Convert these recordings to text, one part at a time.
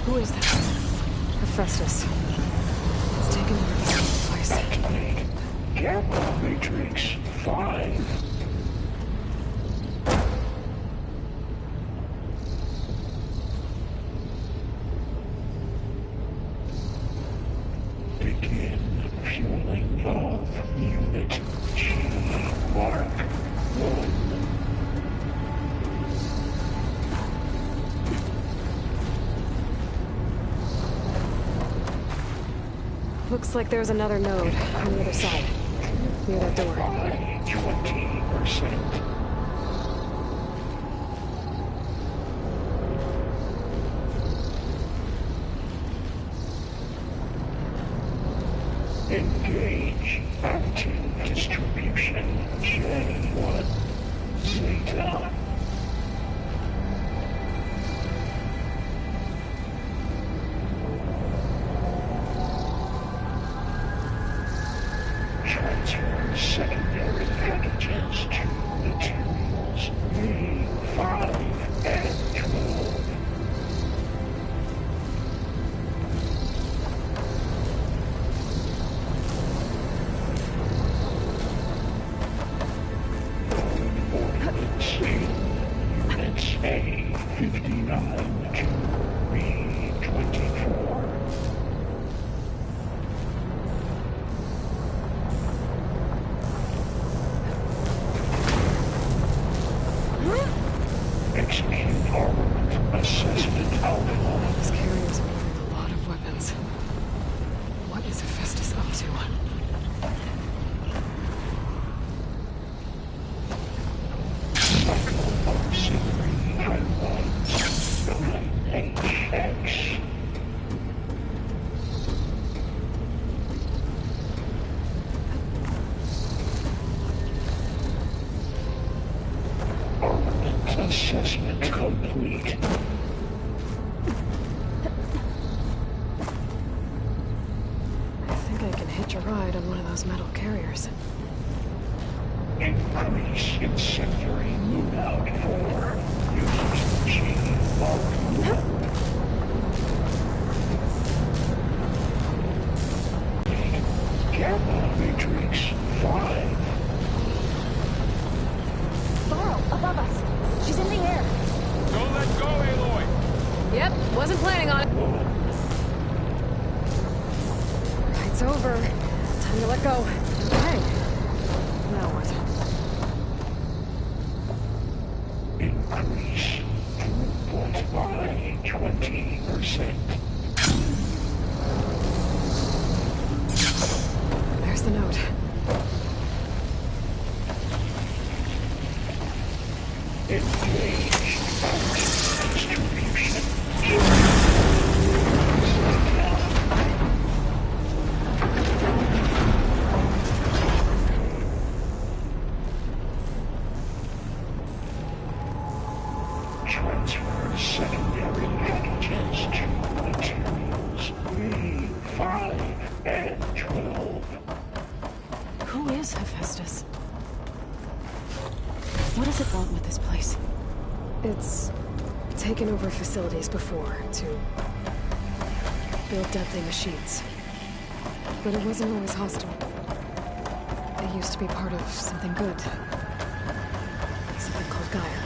Who is that? Hephaestus. It's taken over the whole place. Activate Gamma Matrix 5. Begin fueling of Unit G Mark 1. Looks like there's another node on the other side, near that door. 20%. Engage active distribution J1 Zeta. Transfer secondary packages to materials A5 and 12. Ordinance Units A59 to B24. Execute armament assessment alpha. These carriers are moving a lot of weapons. What is Hephaestus up to? Auxiliary highlights. Domain HX. Armament assessment complete. I think I can hitch a ride on one of those metal carriers. Increase incendiary loadout for users G Mark 1. Gamma Matrix 5. Borrow, above us. She's in the air. Don't let go, Aloy! Yep, wasn't planning on it. Ride's over. Time to let go. Okay. Now what? Increase throughput by 20%. There's the note. Engage active distribution. Transfer secondary packages to materials A5 and 12. Who is Hephaestus? What does it want with this place? It's taken over facilities before to build deadly machines. But it wasn't always hostile. It used to be part of something good. Something called Gaia.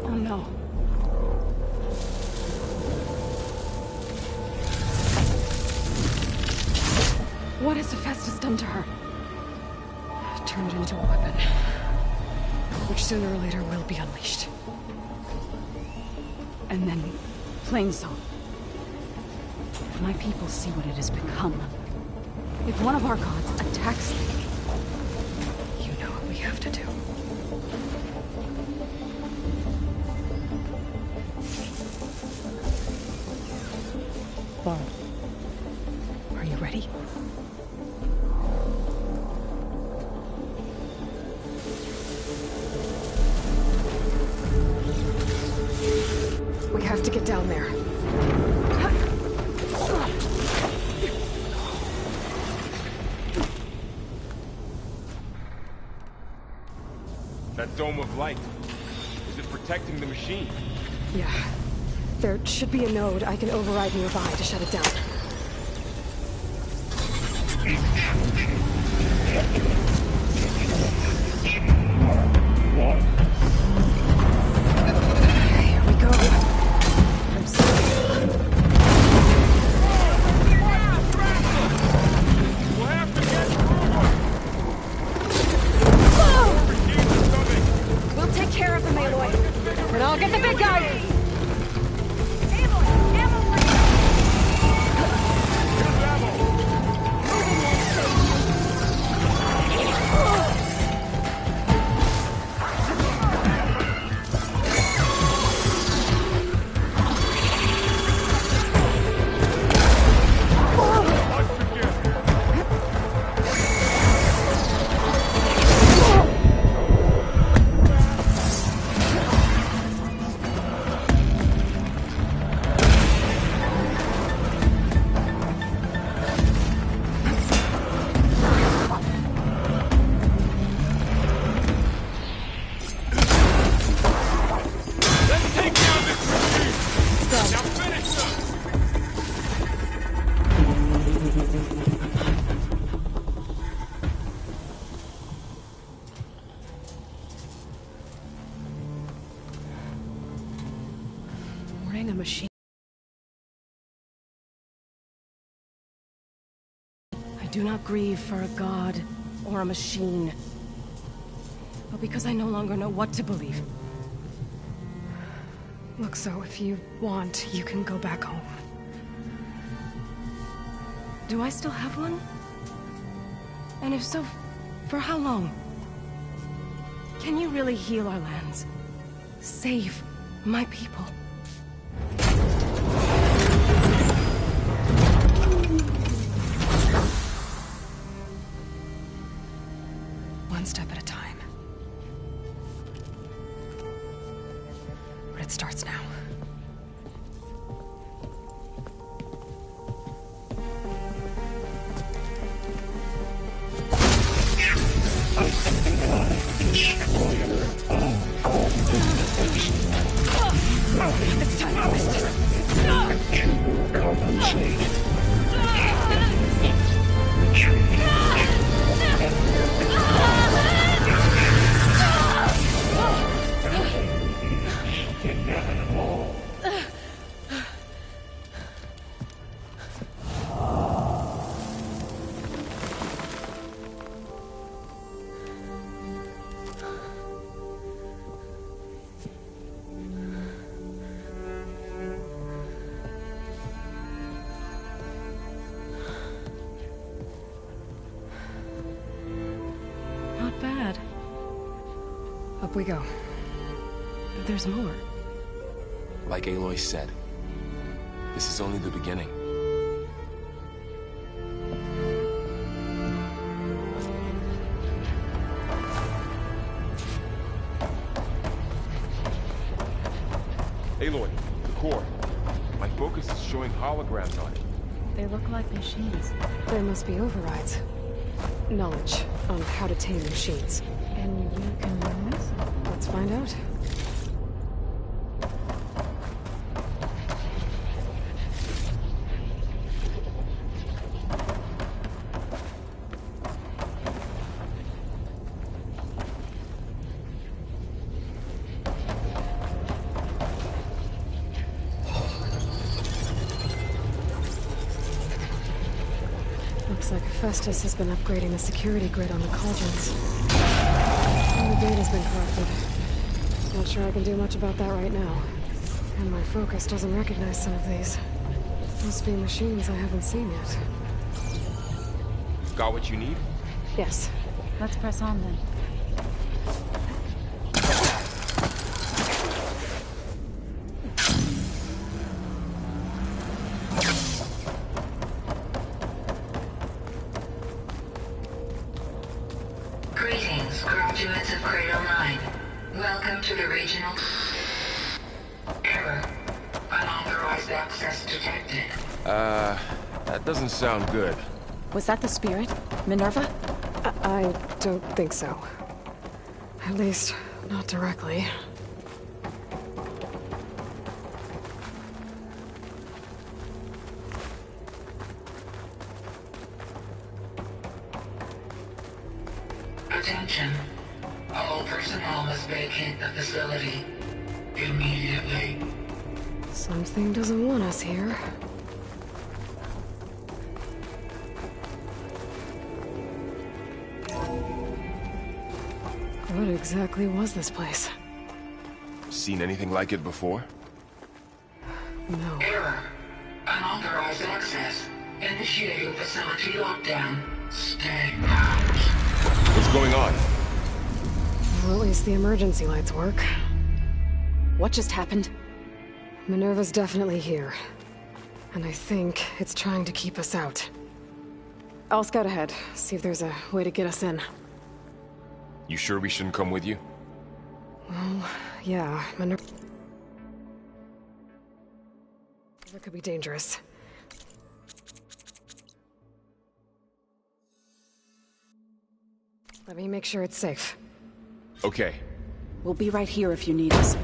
Oh no. What has Hephaestus done to her? Turn it into a weapon, which sooner or later will be unleashed. And then, plain so. If my people see what it has become, if one of our gods attacks them, you know what we have to do. Barb, are you ready? We have to get down there. That dome of light. Is it protecting the machine? Yeah. There should be a node I can override nearby to shut it down. Here we go. I'm sorry. We'll have to get through. We'll take care of them, Aloy. But I'll get the big guy! A machine. I do not grieve for a god or a machine, but because I no longer know what to believe. Look, so if you want, you can go back home. Do I still have one? And if so, for how long? Can you really heal our lands? Save my people? One step at a time. But it starts now. It's time to rest. To compensate. Retreat. Inevitable. Not bad. Up we go. There's more. Like Aloy said, this is only the beginning. Aloy, the core. My focus is showing holograms on it. They look like machines. There must be overrides. Knowledge on how to tame machines. And you can learn this? Let's find out. Looks like Festus has been upgrading the security grid on the cauldrons. And the data's been corrupted. Not sure I can do much about that right now. And my focus doesn't recognize some of these. Must be machines I haven't seen yet. Got what you need? Yes. Let's press on then. Greetings, graduates of Cradle 9. Welcome to the regional... Error. Unauthorized access detected. That doesn't sound good. Was that the spirit? Minerva? I don't think so. At least, Not directly. Attention. All personnel must vacate the facility immediately. Something doesn't want us here. What exactly was this place? Seen anything like it before? No. Error. Unauthorized access. Initiating facility lockdown. Stay out. What's going on? Well, at least the emergency lights work. What just happened? Minerva's definitely here. And I think it's trying to keep us out. I'll scout ahead, see if there's a way to get us in. You sure we shouldn't come with you? Well, yeah, Minerva could be dangerous. Let me make sure it's safe. Okay. We'll be right here if you need us.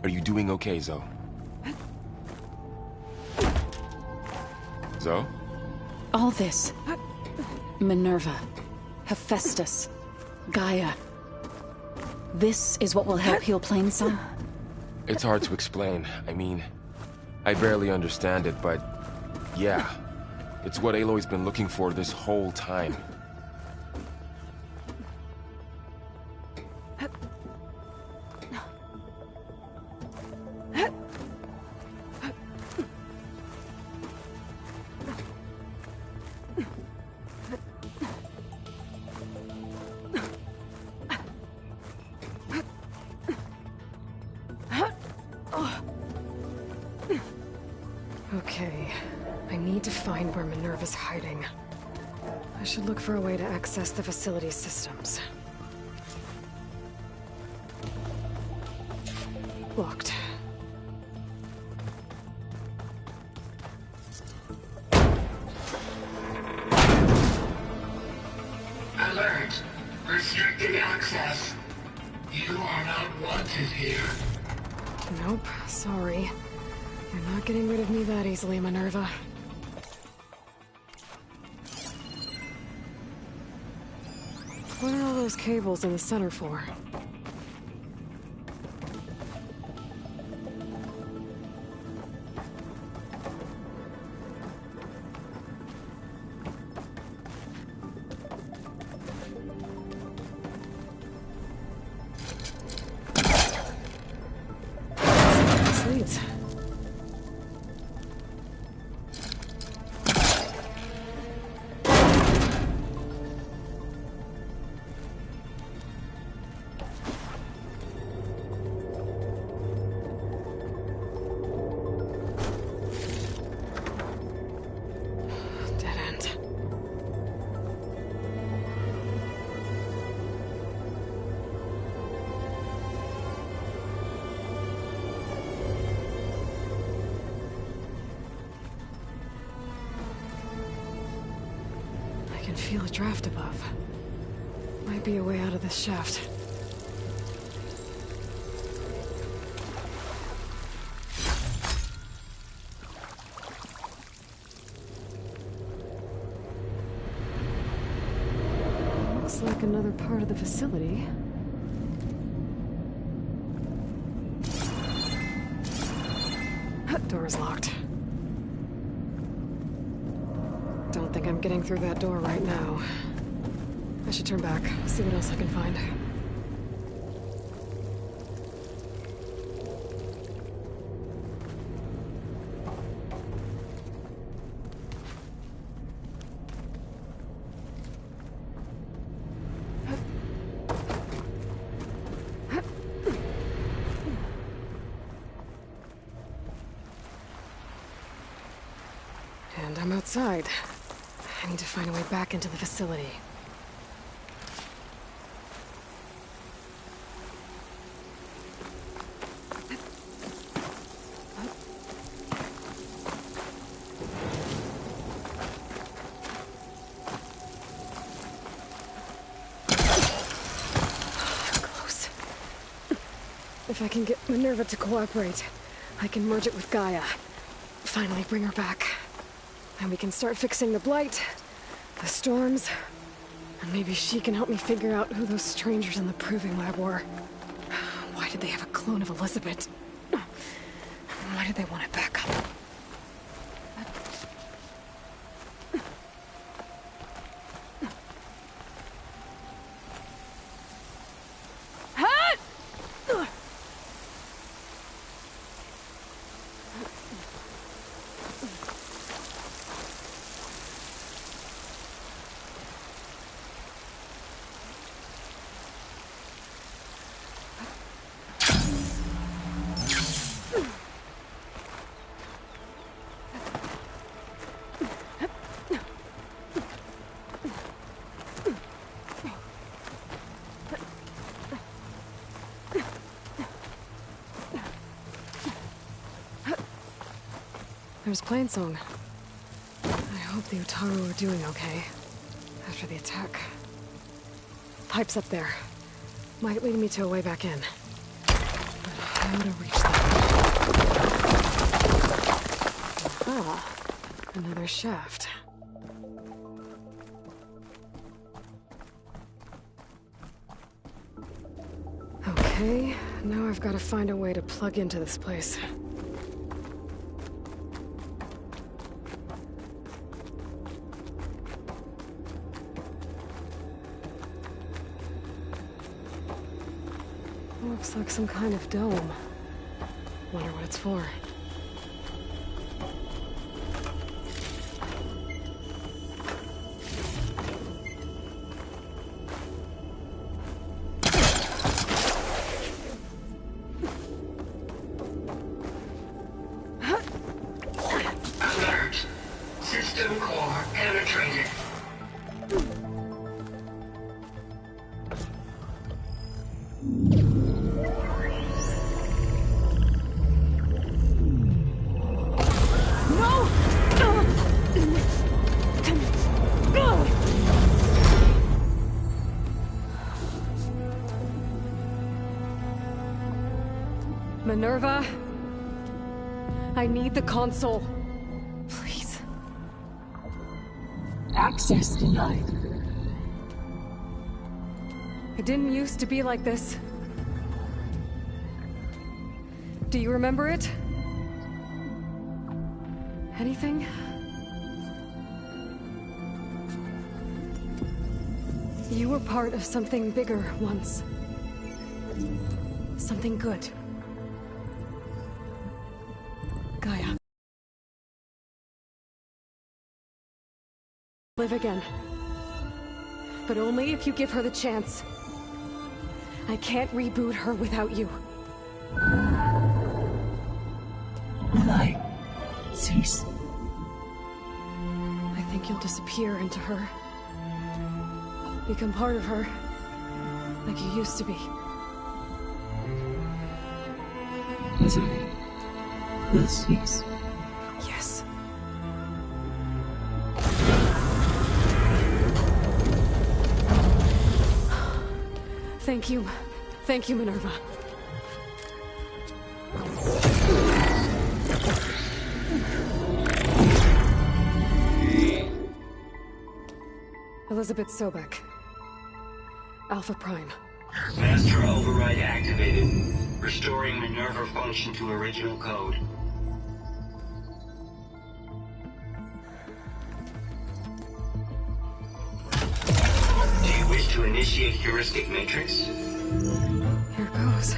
Are you doing okay, Zoe? Zoe? All this. Minerva. Hephaestus. Gaia. This is what will help heal Plainsong? It's hard to explain. I mean, I barely understand it, but yeah. It's what Aloy's been looking for this whole time. Okay, I need to find where Minerva's hiding. I should look for a way to access the facility's systems. Locked. Alert. Restricted access. You are not wanted here. Nope, sorry. You're not getting rid of me that easily, Minerva. What are all those cables in the center for? This leads. Dead end. I can feel a draft above. Might be a way out of this shaft. Looks like another part of the facility. Door's locked. Don't think I'm getting through that door right now. I should turn back, see what else I can find. And I'm outside. I need to find a way back into the facility. Close. If I can get Minerva to cooperate, I can merge it with Gaia. Finally bring her back. And we can start fixing the blight, the storms, and maybe she can help me figure out who those strangers in the proving lab were. Why did they have a clone of Elizabeth? Why did they want it back up? There's Plainsong. I hope the Utaru are doing okay after the attack. Pipe's up there. Might lead me to a way back in. But how to reach them? Ah, another shaft. Okay, now I've got to find a way to plug into this place. Looks like some kind of dome. Wonder what it's for. Alert. System core penetrated. Minerva, I need the console. Please. Access denied. It didn't used to be like this. Do you remember it? Anything? You were part of something bigger once. Something good. Gaia. Live again. But only if you give her the chance. I can't reboot her without you. Will I cease? I think you'll disappear into her. Become part of her. Like you used to be. Misery will cease. Yes. Thank you. Thank you, Minerva. Elizabeth Sobek. Alpha Prime. Master override activated. Restoring Minerva function to original code. Do you wish to initiate heuristic matrix? Here goes.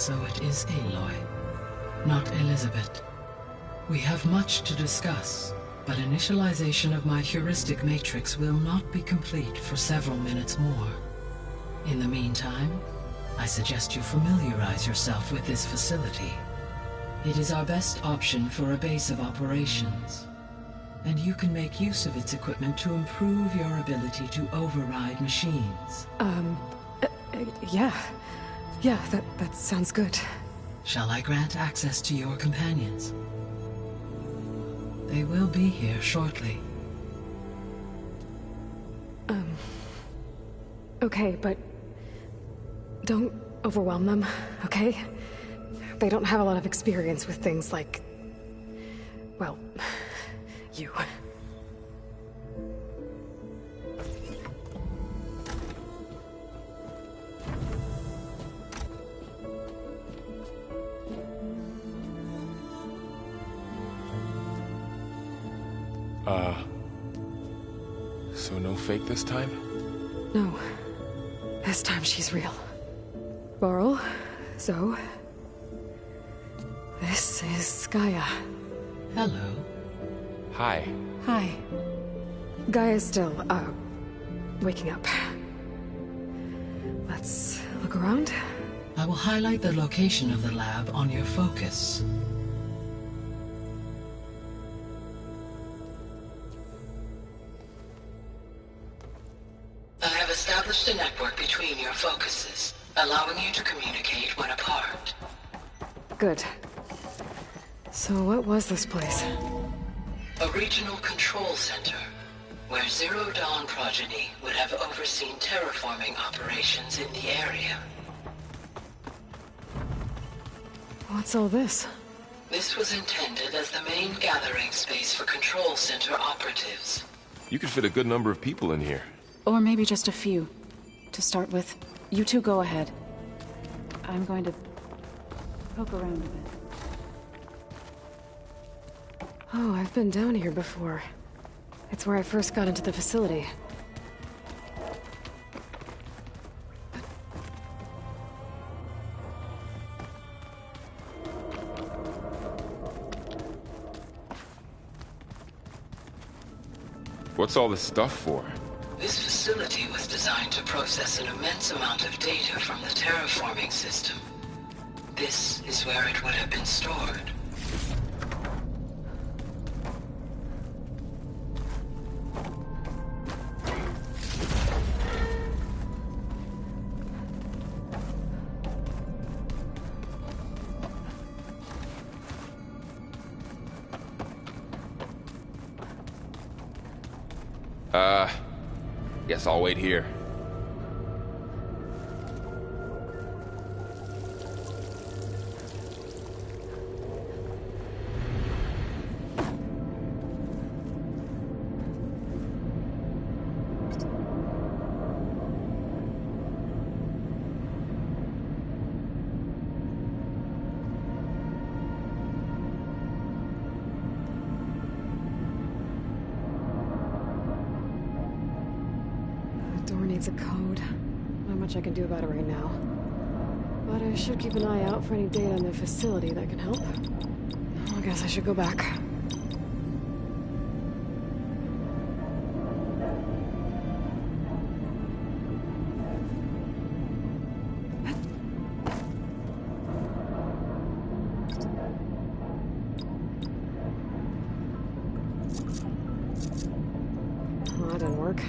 So it is Aloy, not Elizabeth. We have much to discuss, but initialization of my heuristic matrix will not be complete for several minutes more. In the meantime, I suggest you familiarize yourself with this facility. It is our best option for a base of operations, and you can make use of its equipment to improve your ability to override machines. Yeah. Yeah, that sounds good. Shall I grant access to your companions? They will be here shortly. Okay, but don't overwhelm them, okay? They don't have a lot of experience with things like, well, you. So no fake this time? No. This time she's real. Varl, Zoe. This is Gaia. Hello. Hi. Hi. Gaia's still, waking up. Let's look around. I will highlight the location of the lab on your focus. I have established a network between your focuses, allowing you to communicate when apart. Good. So what was this place? A regional control center, where Zero Dawn progeny would have overseen terraforming operations in the area. What's all this? This was intended as the main gathering space for control center operatives. You could fit a good number of people in here. Or maybe just a few. To start with, you two go ahead. I'm going to poke around a bit. Oh, I've been down here before. It's where I first got into the facility. What's all this stuff for? This facility was designed to process an immense amount of data from the terraforming system. This is where it would have been stored. Guess I'll wait here. Needs a code. Not much I can do about it right now. But I should keep an eye out for any data in the facility that can help. I guess I should go back. Well, that didn't work.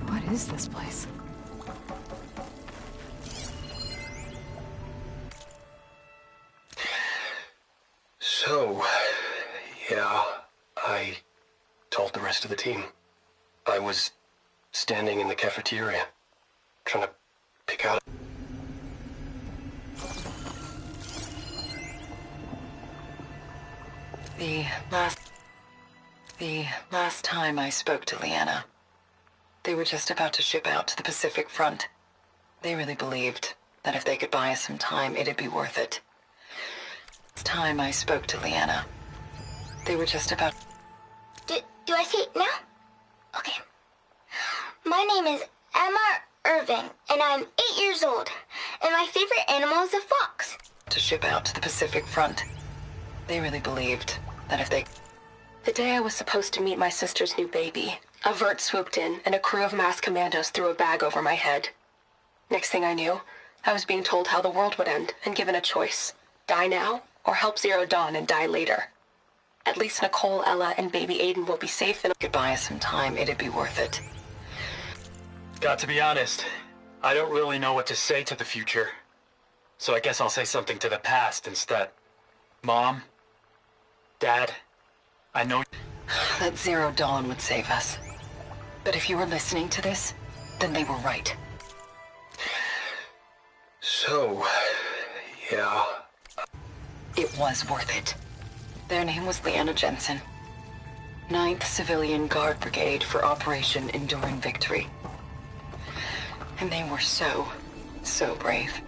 What is this place? So, yeah, I told the rest of the team. I was standing in the cafeteria, trying to pick out... The last time I spoke to Leanna, they were just about to ship out to the Pacific Front. They really believed that if they could buy us some time, it'd be worth it. It's time I spoke to Leanna. They were just about... Do I see it now? Okay. My name is Emma Irving, and I'm 8 years old, and my favorite animal is a fox. To ship out to the Pacific Front. They really believed that if they... The day I was supposed to meet my sister's new baby, a vert swooped in, and a crew of masked commandos threw a bag over my head. Next thing I knew, I was being told how the world would end, and given a choice. Die now, or help Zero Dawn and die later. At least Nicole, Ella, and baby Aiden will be safe and... Could buy us some time, it'd be worth it. Got to be honest, I don't really know what to say to the future. So I guess I'll say something to the past instead. Mom? Dad? I know... That Zero Dawn would save us. But if you were listening to this, then they were right. So... yeah... It was worth it. Their name was Leanna Jensen. 9th Civilian Guard Brigade for Operation Enduring Victory. And they were so brave.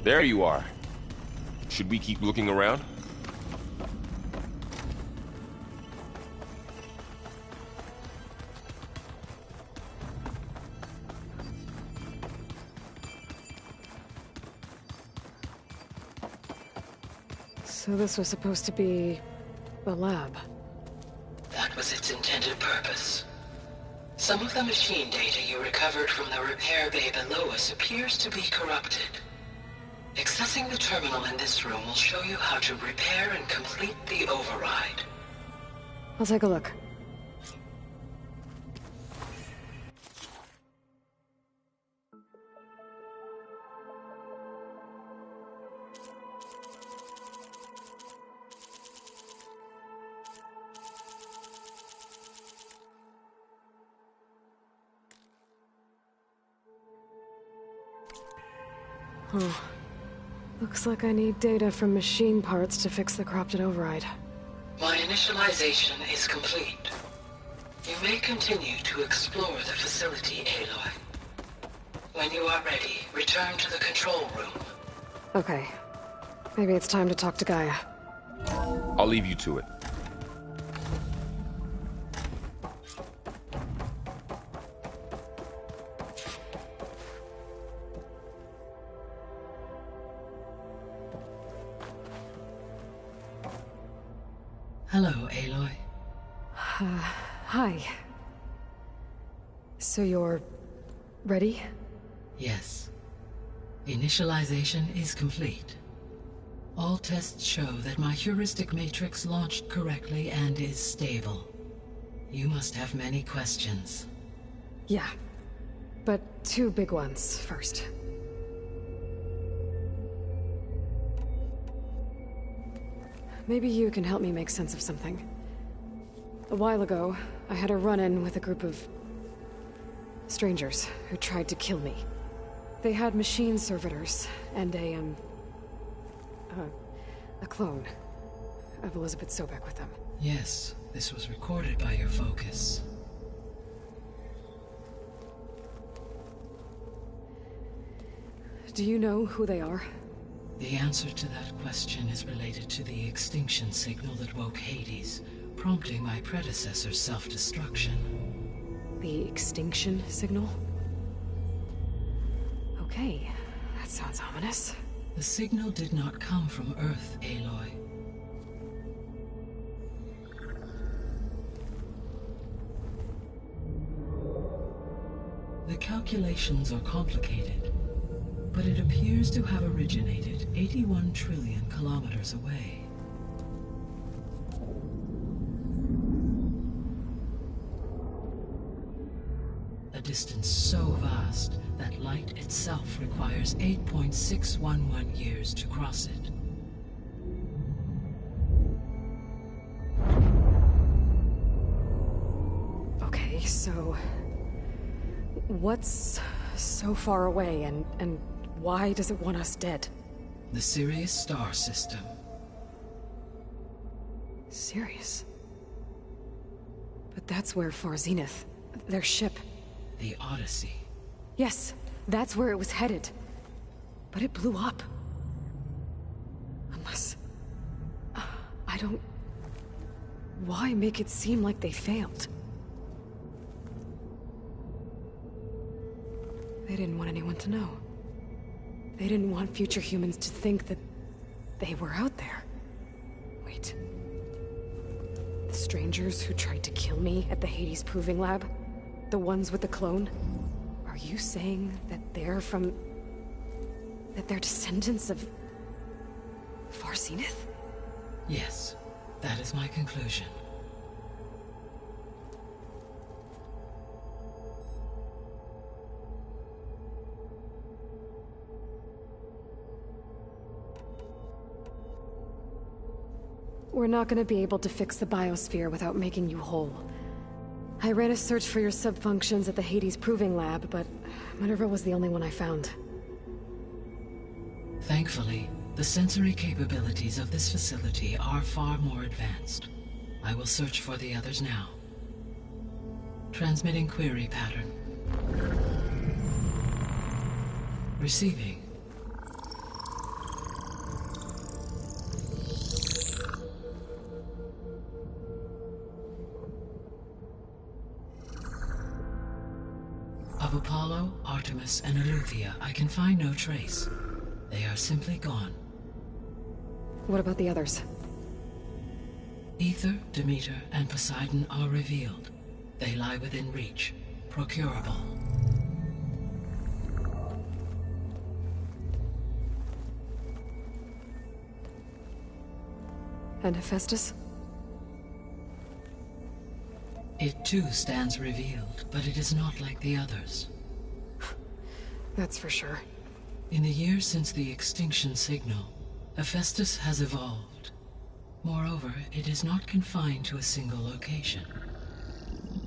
There you are. Should we keep looking around? So this was supposed to be a lab. That was its intended purpose. Some of the machine data you recovered from the repair bay below us appears to be corrupted. Accessing the terminal in this room will show you how to repair and complete the override. I'll take a look. Huh. Looks like I need data from machine parts to fix the corrupted override. My initialization is complete. You may continue to explore the facility, Aloy. When you are ready, return to the control room. Okay. Maybe it's time to talk to Gaia. I'll leave you to it. Hello, Aloy. Hi. So you're... ready? Yes. Initialization is complete. All tests show that my heuristic matrix launched correctly and is stable. You must have many questions. Yeah. But 2 big ones first. Maybe you can help me make sense of something. A while ago, I had a run-in with a group of... strangers who tried to kill me. They had machine servitors and a clone of Elizabeth Sobek with them. Yes, this was recorded by your focus. Do you know who they are? The answer to that question is related to the extinction signal that woke Hades, prompting my predecessor's self-destruction. The extinction signal? Okay, that sounds ominous. The signal did not come from Earth, Aloy. The calculations are complicated, but it appears to have originated 81 trillion kilometers away. A distance so vast that light itself requires 8.611 years to cross it. Okay, so... what's so far away, and why does it want us dead? The Sirius star system. Sirius? But that's where Far Zenith, their ship... The Odyssey. Yes, that's where it was headed. But it blew up. Unless... I don't... Why make it seem like they failed? They didn't want anyone to know. They didn't want future humans to think that they were out there. Wait. The strangers who tried to kill me at the Hades Proving Lab? The ones with the clone? Are you saying that they're from... that they're descendants of... Far Zenith? Yes, that is my conclusion. We're not gonna be able to fix the biosphere without making you whole. I ran a search for your subfunctions at the Hades Proving Lab, but Minerva was the only one I found. Thankfully, the sensory capabilities of this facility are far more advanced. I will search for the others now. Transmitting query pattern. Receiving. Of Apollo, Artemis, and Eleuthia, I can find no trace. They are simply gone. What about the others? Ether, Demeter, and Poseidon are revealed. They lie within reach, procurable. And Hephaestus? It too stands revealed, but it is not like the others. That's for sure. In the years since the extinction signal, Hephaestus has evolved. Moreover, it is not confined to a single location.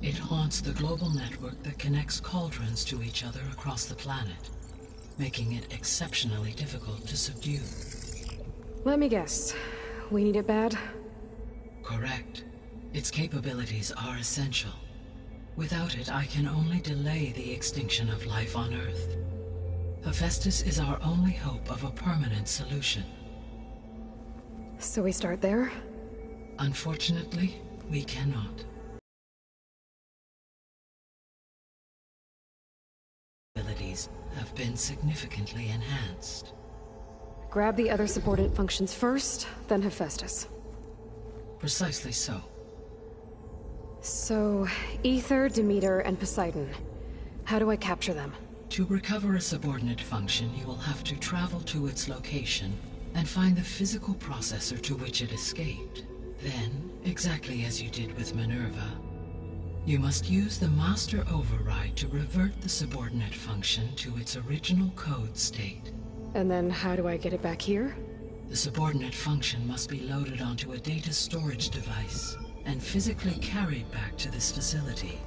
It haunts the global network that connects cauldrons to each other across the planet, making it exceptionally difficult to subdue. Let me guess. We need it bad? Correct. Its capabilities are essential. Without it, I can only delay the extinction of life on Earth. Hephaestus is our only hope of a permanent solution. So we start there? Unfortunately, we cannot. Abilities have been significantly enhanced. Grab the other subordinate functions first, then Hephaestus. Precisely so. So, Ether, Demeter, and Poseidon. How do I capture them? To recover a subordinate function, you will have to travel to its location and find the physical processor to which it escaped. Then, exactly as you did with Minerva, you must use the master override to revert the subordinate function to its original code state. And then how do I get it back here? The subordinate function must be loaded onto a data storage device and physically carried back to this facility.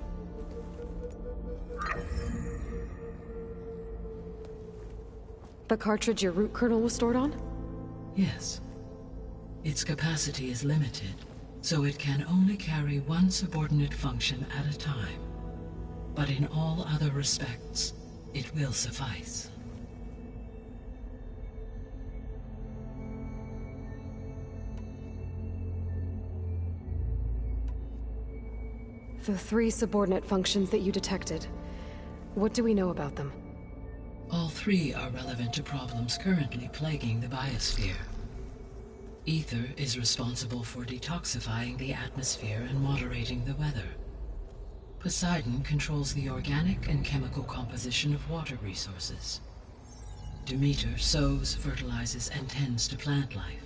The cartridge your root kernel was stored on? Yes. Its capacity is limited, so it can only carry one subordinate function at a time. But in all other respects, it will suffice. The 3 subordinate functions that you detected. What do we know about them? All 3 are relevant to problems currently plaguing the biosphere. Ether is responsible for detoxifying the atmosphere and moderating the weather. Poseidon controls the organic and chemical composition of water resources. Demeter sows, fertilizes, and tends to plant life.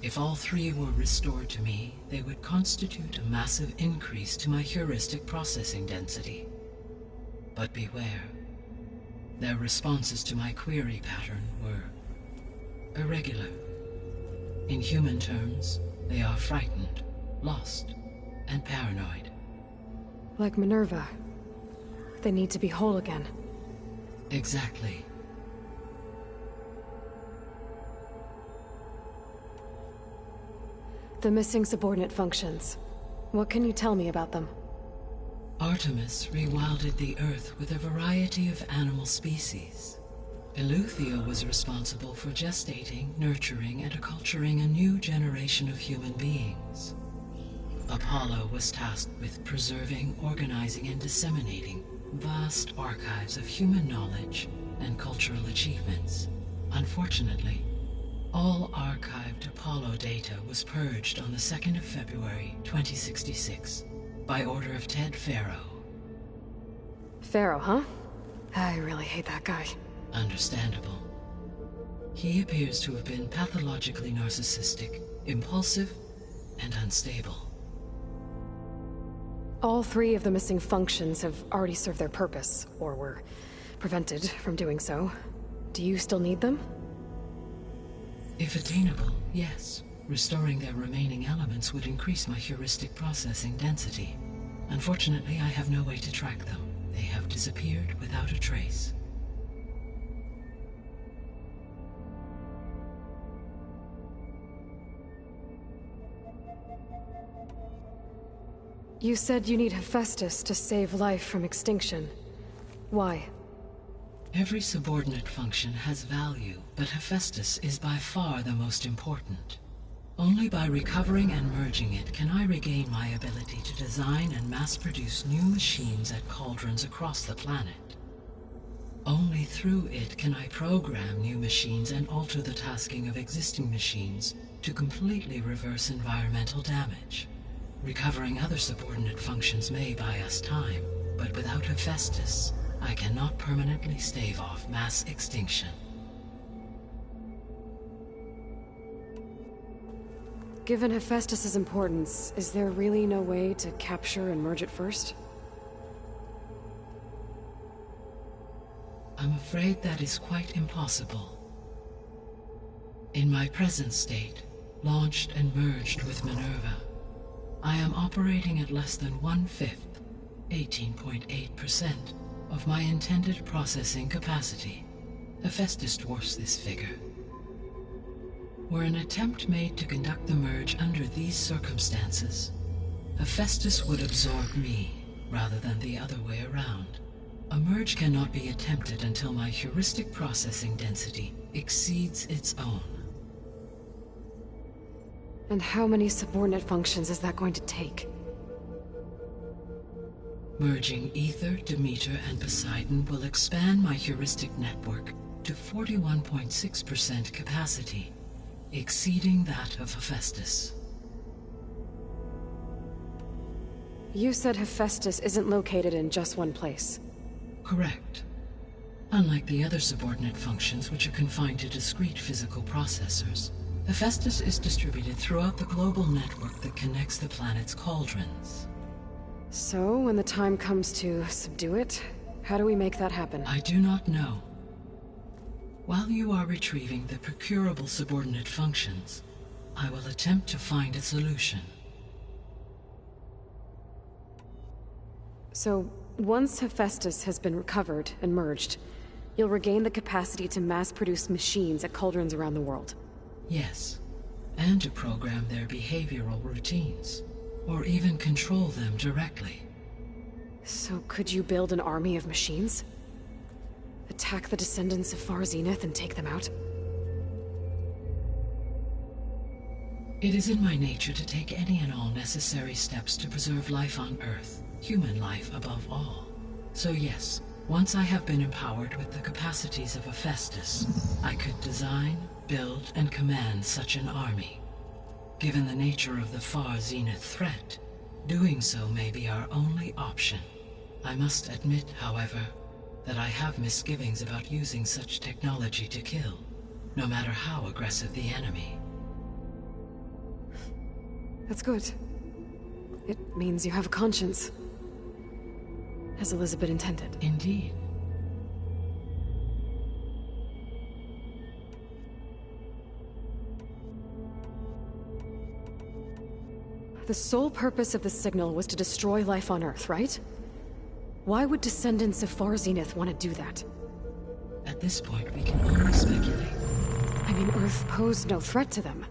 If all 3 were restored to me, they would constitute a massive increase to my heuristic processing density. But beware. Their responses to my query pattern were irregular. In human terms, they are frightened, lost, and paranoid. Like Minerva. They need to be whole again. Exactly. The missing subordinate functions. What can you tell me about them? Artemis rewilded the Earth with a variety of animal species. Eleuthia was responsible for gestating, nurturing, and acculturating a new generation of human beings. Apollo was tasked with preserving, organizing, and disseminating vast archives of human knowledge and cultural achievements. Unfortunately, all archived Apollo data was purged on the 2nd of February, 2066, by order of Ted Faro. Faro, huh? I really hate that guy. Understandable. He appears to have been pathologically narcissistic, impulsive, and unstable. All 3 of the missing functions have already served their purpose, or were prevented from doing so. Do you still need them? If attainable, yes. Restoring their remaining elements would increase my heuristic processing density. Unfortunately, I have no way to track them. They have disappeared without a trace. You said you need Hephaestus to save life from extinction. Why? Every subordinate function has value, but Hephaestus is by far the most important. Only by recovering and merging it can I regain my ability to design and mass-produce new machines at cauldrons across the planet. Only through it can I program new machines and alter the tasking of existing machines to completely reverse environmental damage. Recovering other subordinate functions may buy us time, but without Hephaestus, I cannot permanently stave off mass extinction. Given Hephaestus's importance, is there really no way to capture and merge it first? I'm afraid that is quite impossible. In my present state, launched and merged with Minerva, I am operating at less than 1/5, 18.8%, of my intended processing capacity. Hephaestus dwarfs this figure. Were an attempt made to conduct the merge under these circumstances, Hephaestus would absorb me, rather than the other way around. A merge cannot be attempted until my heuristic processing density exceeds its own. And how many subordinate functions is that going to take? Merging Ether, Demeter, and Poseidon will expand my heuristic network to 41.6% capacity, exceeding that of Hephaestus. You said Hephaestus isn't located in just one place. Correct. Unlike the other subordinate functions, which are confined to discrete physical processors, Hephaestus is distributed throughout the global network that connects the planet's cauldrons. So, when the time comes to subdue it, how do we make that happen? I do not know. While you are retrieving the procurable subordinate functions, I will attempt to find a solution. So, once Hephaestus has been recovered and merged, you'll regain the capacity to mass-produce machines at cauldrons around the world. Yes, and to program their behavioral routines, or even control them directly. So could you build an army of machines? Attack the descendants of Far Zenith and take them out? It is in my nature to take any and all necessary steps to preserve life on Earth, human life above all. So yes, once I have been empowered with the capacities of Hephaestus, I could design, build, and command such an army. Given the nature of the Far Zenith threat, doing so may be our only option. I must admit, however, that I have misgivings about using such technology to kill, no matter how aggressive the enemy. That's good. It means you have a conscience. as Elizabeth intended. Indeed. The sole purpose of the signal was to destroy life on Earth, right? Why would descendants of Far Zenith want to do that? At this point, we can only speculate. I mean, Earth posed no threat to them.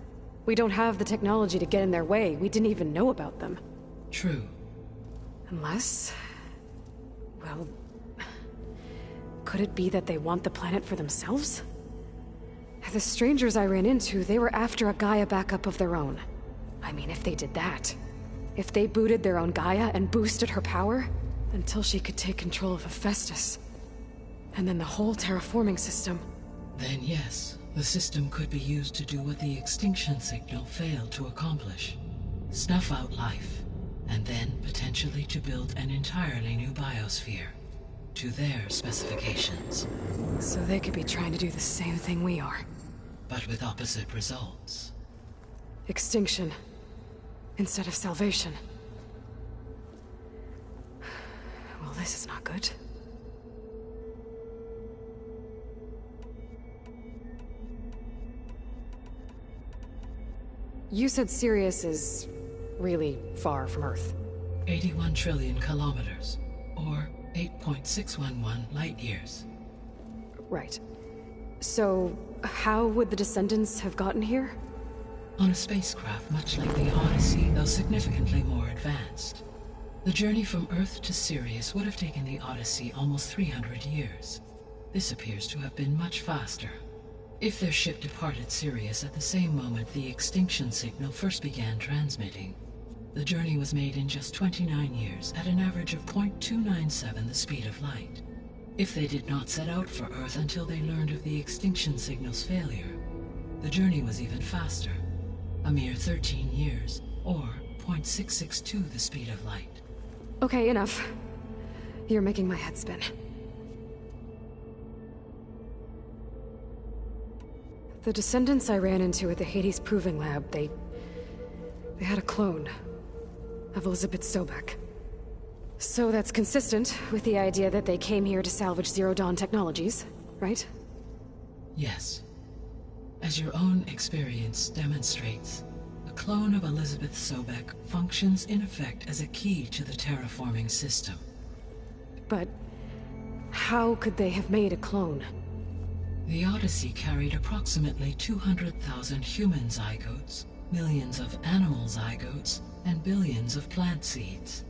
We don't have the technology to get in their way. We didn't even know about them. True. Unless... well... could it be that they want the planet for themselves? The strangers I ran into, they were after a Gaia backup of their own. I mean, if they did that... if they booted their own Gaia and boosted her power... until she could take control of Hephaestus. And then the whole terraforming system... Then yes, the system could be used to do what the extinction signal failed to accomplish. Snuff out life, and then potentially to build an entirely new biosphere. To their specifications. So they could be trying to do the same thing we are. But with opposite results. Extinction. Instead of salvation. Well, this is not good. You said Sirius is really far from Earth. 81 trillion kilometers, or 8.611 light years. Right. So, how would the descendants have gotten here? On a spacecraft much like the Odyssey, though significantly more advanced. The journey from Earth to Sirius would have taken the Odyssey almost 300 years. This appears to have been much faster. If their ship departed Sirius at the same moment the extinction signal first began transmitting, the journey was made in just 29 years at an average of 0.297 the speed of light. If they did not set out for Earth until they learned of the extinction signal's failure, the journey was even faster, a mere 13 years, or 0.662 the speed of light. Okay, enough. You're making my head spin. The descendants I ran into at the Hades Proving Lab, they had a clone of Elizabeth Sobek. So that's consistent with the idea that they came here to salvage Zero Dawn technologies, right? Yes. As your own experience demonstrates, a clone of Elizabeth Sobek functions in effect as a key to the terraforming system. But how could they have made a clone? The Odyssey carried approximately 200,000 human zygotes, millions of animal zygotes, and billions of plant seeds.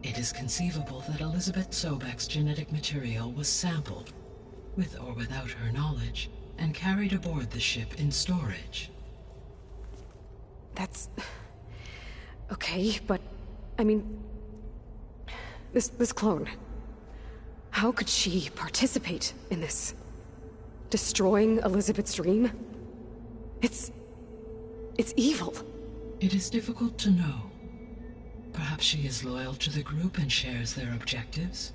It is conceivable that Elizabeth Sobek's genetic material was sampled, with or without her knowledge, and carried aboard the ship in storage. That's... okay, but... I mean... This clone... how could she participate in this? Destroying Elizabeth's dream? It's evil. It is difficult to know. Perhaps she is loyal to the group and shares their objectives.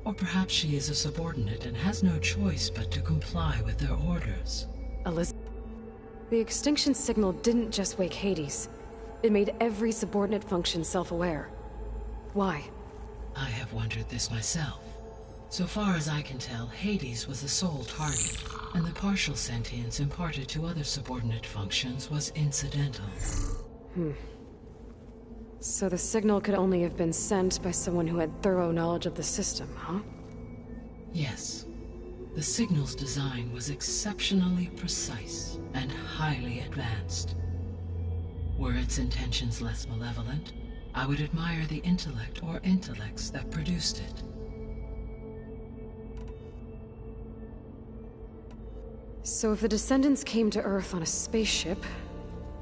Or perhaps she is a subordinate and has no choice but to comply with their orders. The extinction signal didn't just wake Hades. It made every subordinate function self-aware. Why? I have wondered this myself. So far as I can tell, Hades was the sole target, and the partial sentience imparted to other subordinate functions was incidental. So the signal could only have been sent by someone who had thorough knowledge of the system, huh? Yes. The signal's design was exceptionally precise and highly advanced. Were its intentions less malevolent, I would admire the intellect or intellects that produced it. So if the descendants came to Earth on a spaceship,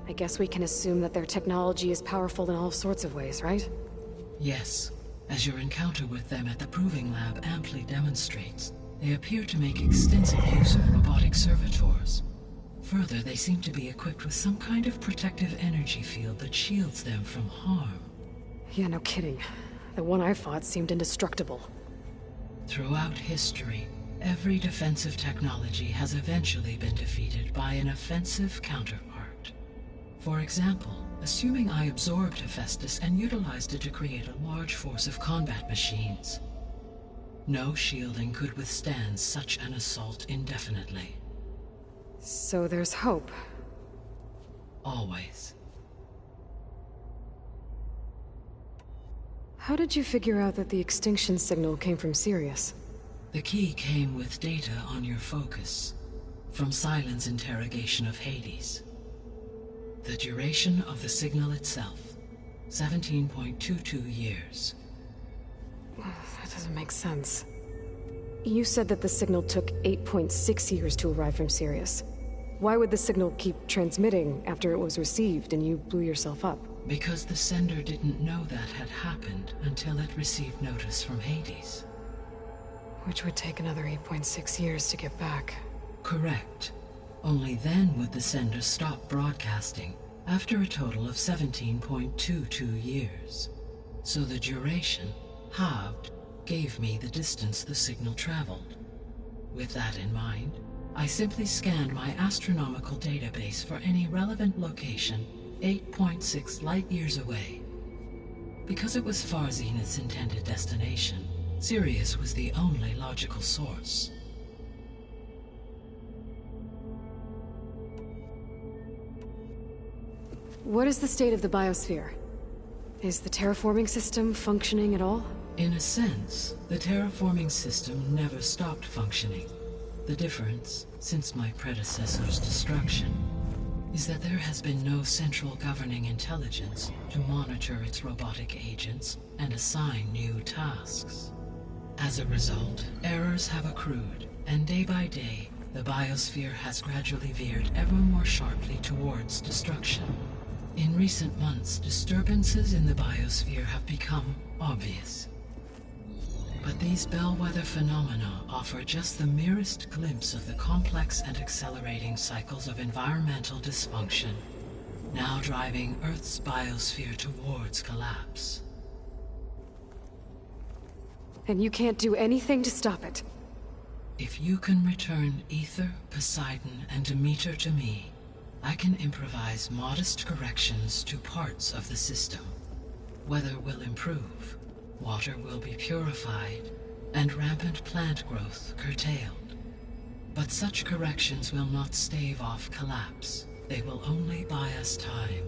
I guess we can assume that their technology is powerful in all sorts of ways, right? Yes. As your encounter with them at the Proving Lab amply demonstrates, they appear to make extensive use of robotic servitors. Further, they seem to be equipped with some kind of protective energy field that shields them from harm. Yeah, no kidding. The one I fought seemed indestructible. Throughout history, every defensive technology has eventually been defeated by an offensive counterpart. For example, assuming I absorbed Hephaestus and utilized it to create a large force of combat machines, No shielding could withstand such an assault indefinitely. So there's hope. Always. How did you figure out that the extinction signal came from Sirius? The key came with data on your focus, from Silent's interrogation of Hades. The duration of the signal itself, 17.22 years. That doesn't make sense. You said that the signal took 8.6 years to arrive from Sirius. Why would the signal keep transmitting after it was received and you blew yourself up? Because the sender didn't know that had happened until it received notice from Hades. Which would take another 8.6 years to get back. Correct. Only then would the sender stop broadcasting, after a total of 17.22 years. So the duration, halved, gave me the distance the signal traveled. With that in mind, I simply scanned my astronomical database for any relevant location 8.6 light-years away. Because it was far Zenith's intended destination, Sirius was the only logical source. What is the state of the biosphere? Is the terraforming system functioning at all? In a sense, the terraforming system never stopped functioning. The difference, since my predecessor's destruction, is that there has been no central governing intelligence to monitor its robotic agents and assign new tasks. As a result, errors have accrued, and day by day, the biosphere has gradually veered ever more sharply towards destruction. In recent months, disturbances in the biosphere have become obvious. But these bellwether phenomena offer just the merest glimpse of the complex and accelerating cycles of environmental dysfunction, now driving Earth's biosphere towards collapse. And you can't do anything to stop it? If you can return Ether, Poseidon, and Demeter to me, I can improvise modest corrections to parts of the system. Weather will improve, water will be purified, and rampant plant growth curtailed. But such corrections will not stave off collapse. They will only buy us time.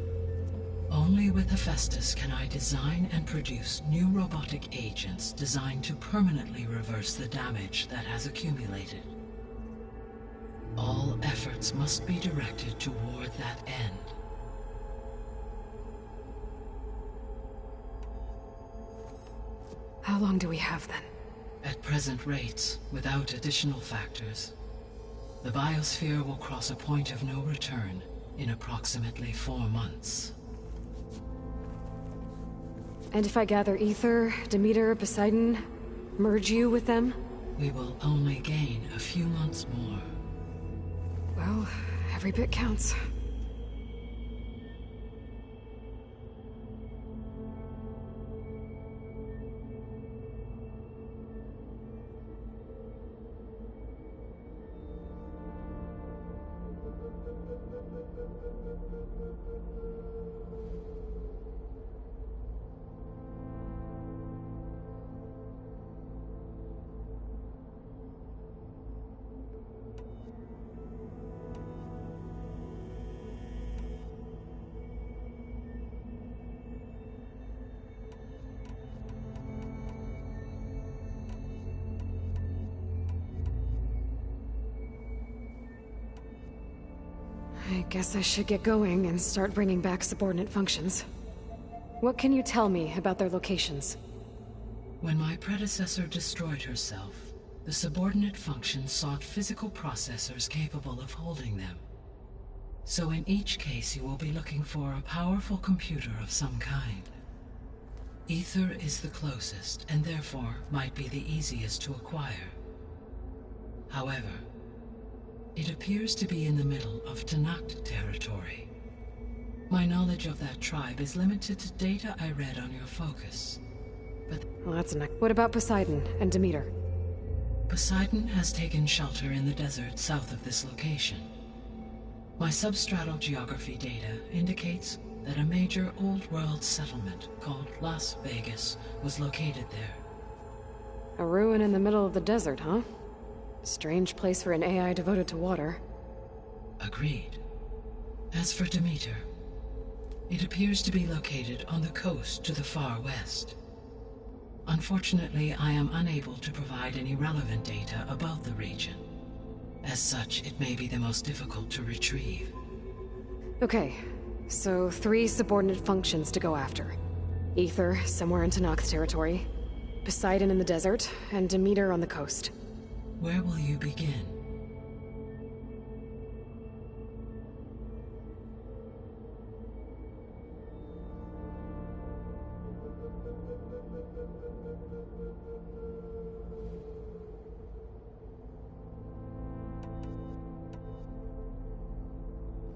Only with Hephaestus can I design and produce new robotic agents designed to permanently reverse the damage that has accumulated. All efforts must be directed toward that end. How long do we have then? At present rates, without additional factors, the biosphere will cross a point of no return in approximately 4 months. And if I gather Ether, Demeter, Poseidon, merge you with them? We will only gain a few months more. Well, every bit counts. I guess I should get going and start bringing back subordinate functions. What can you tell me about their locations? When my predecessor destroyed herself, the subordinate functions sought physical processors capable of holding them. So in each case you will be looking for a powerful computer of some kind. Ether is the closest, and therefore might be the easiest to acquire. However, it appears to be in the middle of Tanakh territory. My knowledge of that tribe is limited to data I read on your focus. But well, that's enough. What about Poseidon and Demeter? Poseidon has taken shelter in the desert south of this location. My substratal geography data indicates that a major old world settlement called Las Vegas was located there. A ruin in the middle of the desert, huh? Strange place for an AI devoted to water. Agreed. As for Demeter, it appears to be located on the coast to the far west. Unfortunately, I am unable to provide any relevant data about the region. As such, it may be the most difficult to retrieve. Okay, so 3 subordinate functions to go after. Ether, somewhere in Tanak's territory. Poseidon in the desert, and Demeter on the coast. Where will you begin?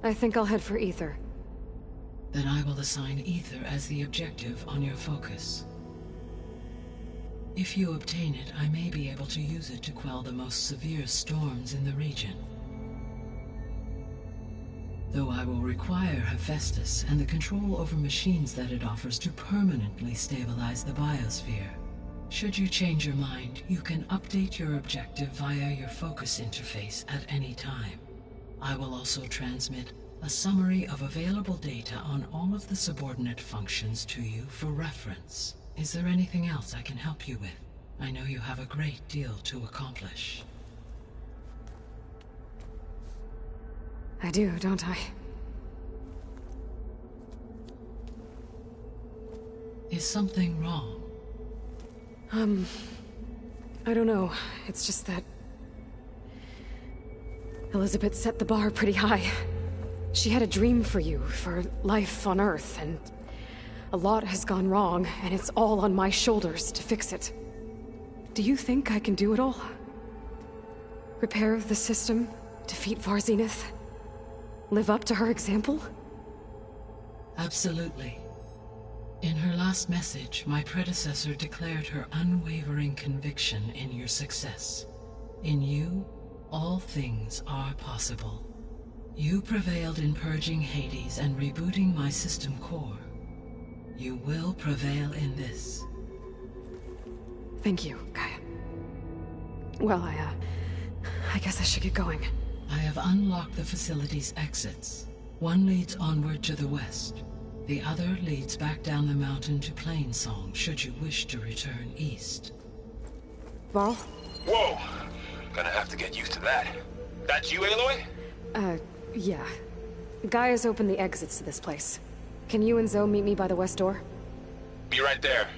I think I'll head for Ether. Then I will assign Ether as the objective on your focus. If you obtain it, I may be able to use it to quell the most severe storms in the region. Though I will require Hephaestus and the control over machines that it offers to permanently stabilize the biosphere. Should you change your mind, you can update your objective via your focus interface at any time. I will also transmit a summary of available data on all of the subordinate functions to you for reference. Is there anything else I can help you with? I know you have a great deal to accomplish. I do, don't I? Is something wrong? I don't know. It's just that Elizabeth set the bar pretty high. She had a dream for you, for life on Earth, and a lot has gone wrong, and it's all on my shoulders to fix it. Do you think I can do it all? Repair the system, defeat Varzenith, live up to her example? Absolutely. In her last message, my predecessor declared her unwavering conviction in your success. In you, all things are possible. You prevailed in purging Hades and rebooting my system core. You will prevail in this. Thank you, Gaia. Well, I guess I should get going. I have unlocked the facility's exits. One leads onward to the west. The other leads back down the mountain to Plainsong, should you wish to return east. Varl? Whoa! Gonna have to get used to that. That's you, Aloy? Yeah. Gaia's opened the exits to this place. Can you and Zoe meet me by the west door? Be right there.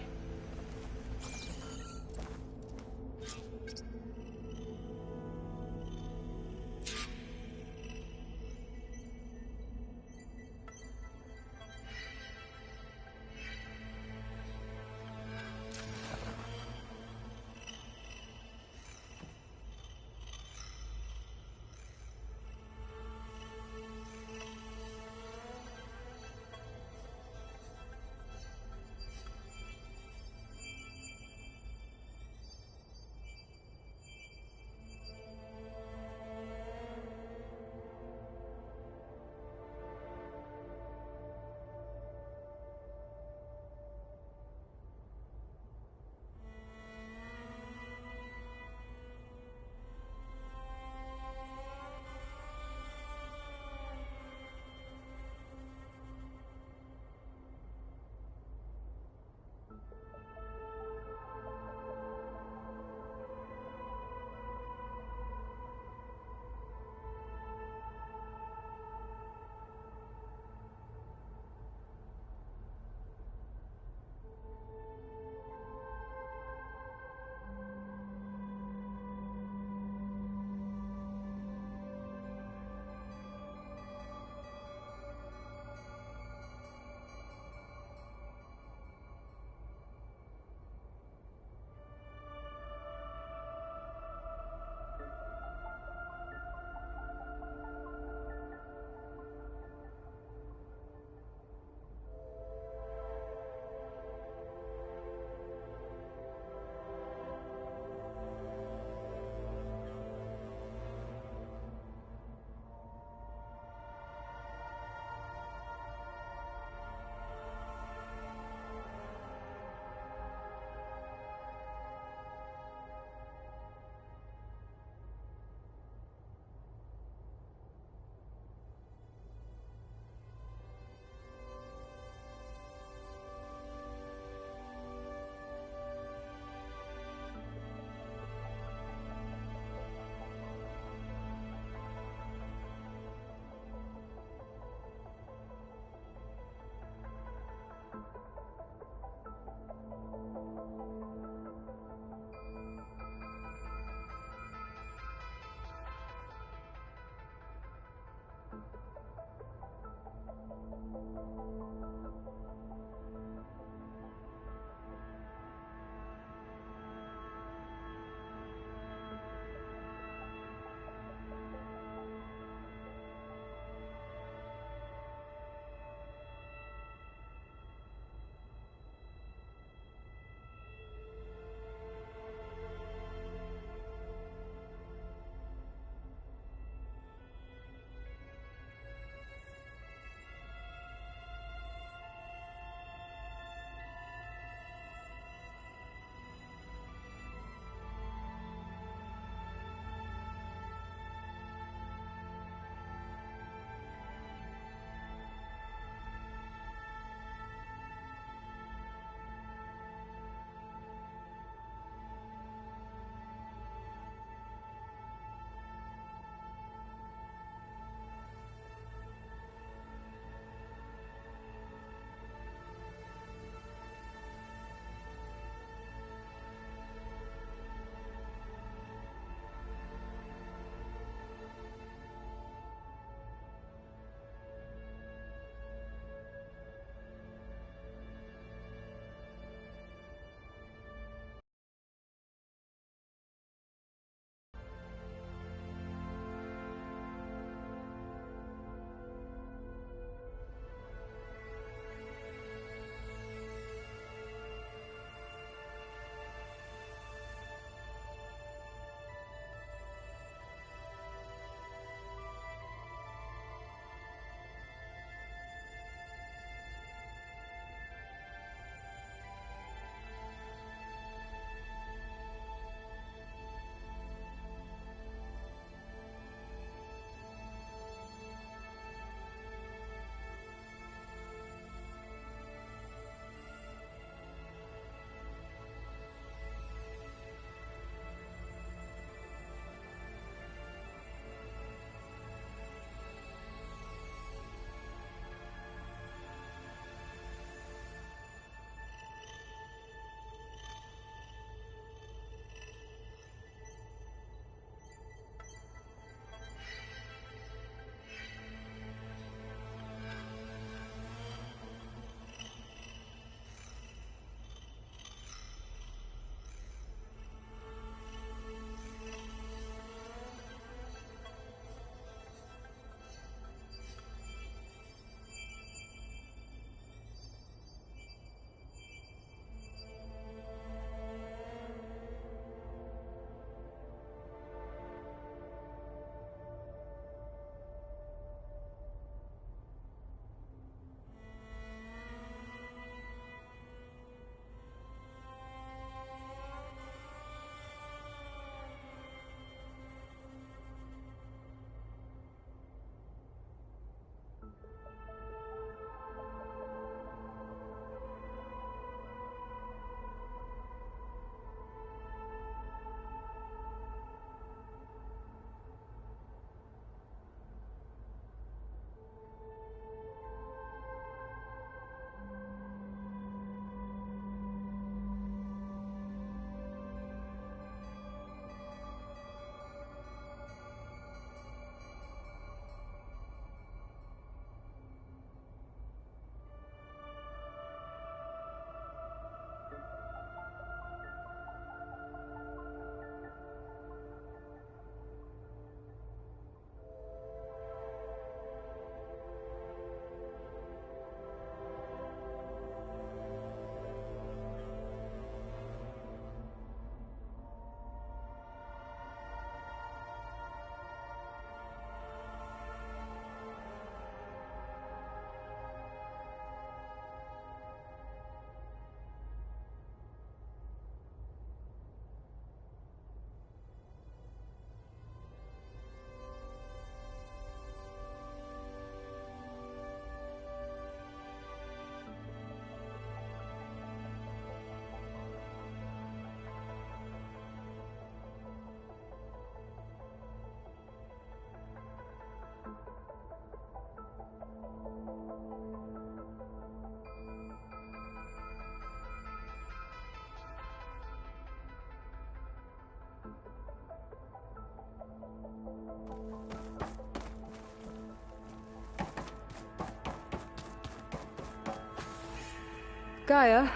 Gaia,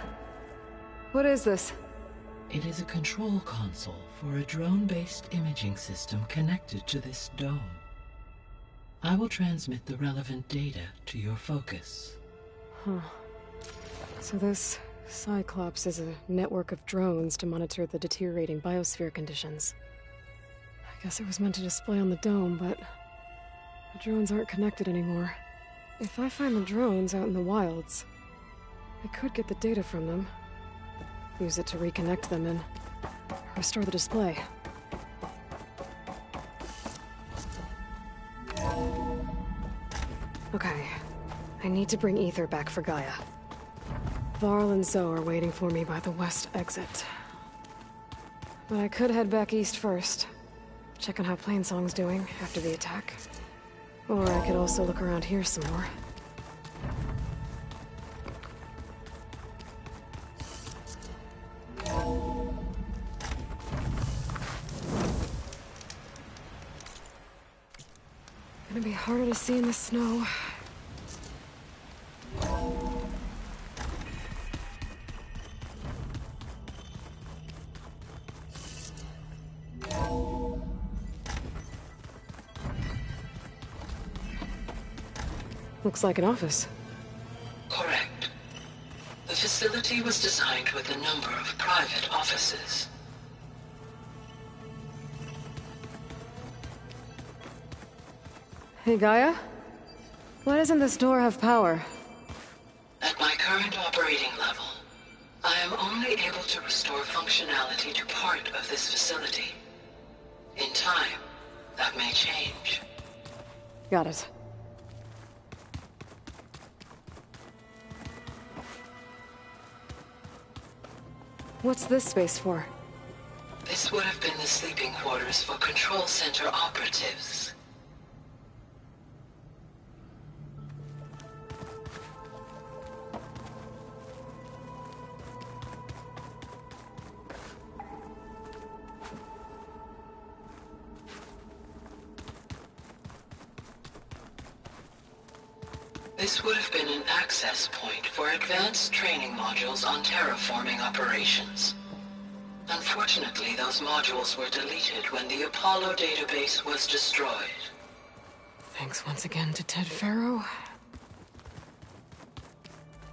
what is this? It is a control console for a drone-based imaging system connected to this dome. I will transmit the relevant data to your focus. Huh. So this Cyclops is a network of drones to monitor the deteriorating biosphere conditions. I guess it was meant to display on the dome, but the drones aren't connected anymore. If I find the drones out in the wilds, I could get the data from them, use it to reconnect them and restore the display. Okay, I need to bring Ether back for Gaia. Varl and Zoe are waiting for me by the west exit. But I could head back east first, check on how Plainsong's doing after the attack. Or I could also look around here some more. Gonna be harder to see in the snow. Looks like an office. Correct. The facility was designed with a number of private offices. Hey, Gaia? Why doesn't this door have power? At my current operating level, I am only able to restore functionality to part of this facility. In time, that may change. Got it. What's this space for? This would have been the sleeping quarters for Control Center operatives. This would have been an access point for advanced training modules on terraforming operations. Unfortunately, those modules were deleted when the Apollo database was destroyed. Thanks once again to Ted Farrow.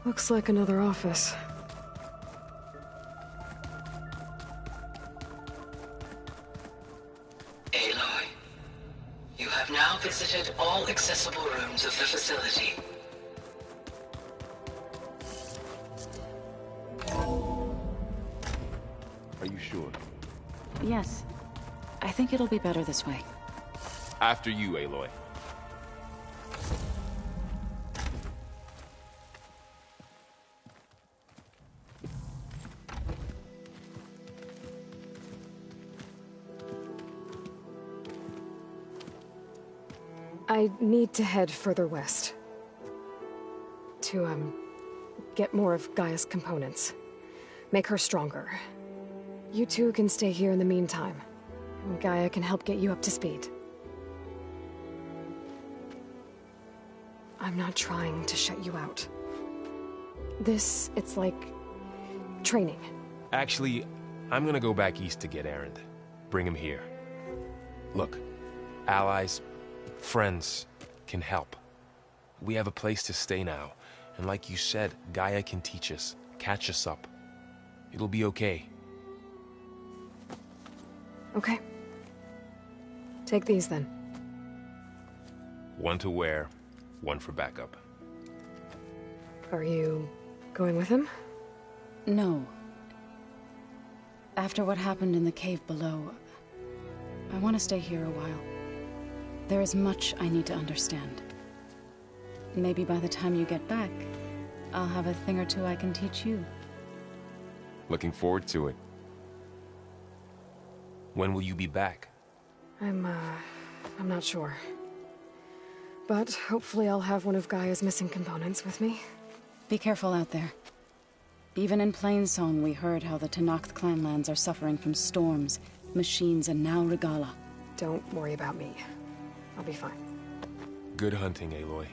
Looks like another office. Aloy, you have now visited all accessible rooms of the facility. Are you sure? Yes. I think it'll be better this way. After you, Aloy. I need to head further west. To, get more of Gaia's components. Make her stronger. You two can stay here in the meantime. And Gaia can help get you up to speed. I'm not trying to shut you out. It's like... training. Actually, I'm gonna go back east to get Erend. Bring him here. Look, allies, friends can help. We have a place to stay now. And like you said, Gaia can teach us, catch us up. It'll be okay. Okay. Take these then. One to wear, one for backup. Are you going with him? No. After what happened in the cave below, I want to stay here a while. There is much I need to understand. Maybe by the time you get back, I'll have a thing or two I can teach you. Looking forward to it. When will you be back? I'm not sure. But hopefully I'll have one of Gaia's missing components with me. Be careful out there. Even in Plainsong, we heard how the Tenakth clanlands are suffering from storms, machines, and now Regala. Don't worry about me. I'll be fine. Good hunting, Aloy.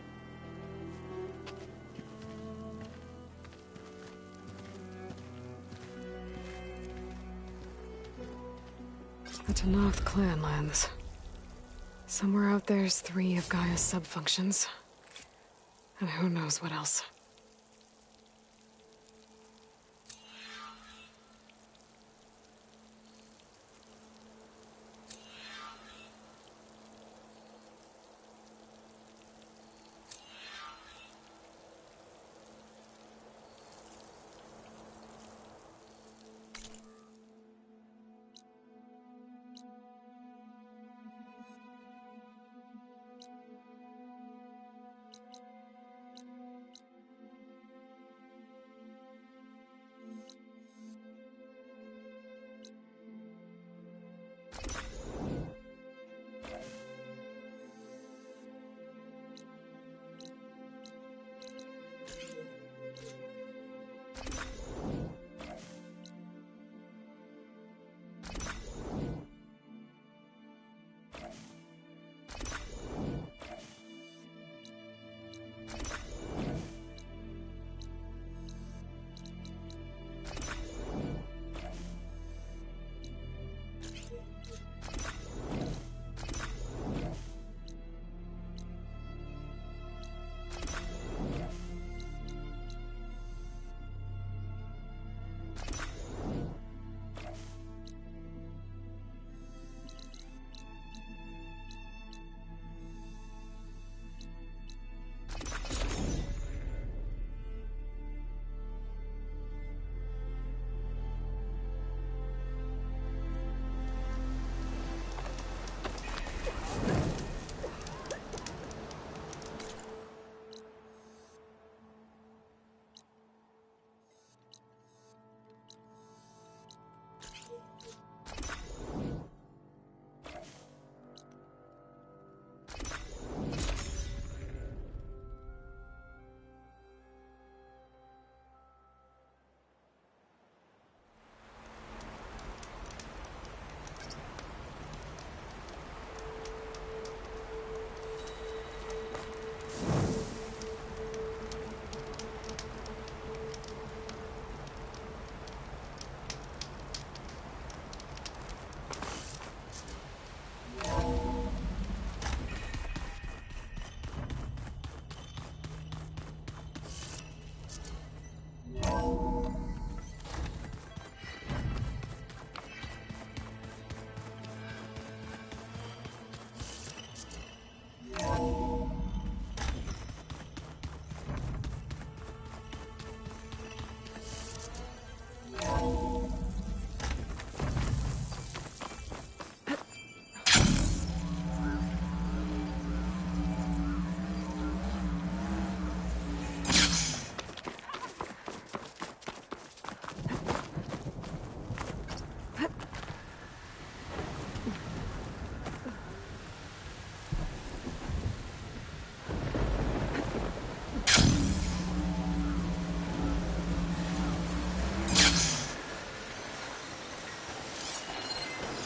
To Noth clan lands. Somewhere out there's 3 of Gaia's subfunctions. And who knows what else.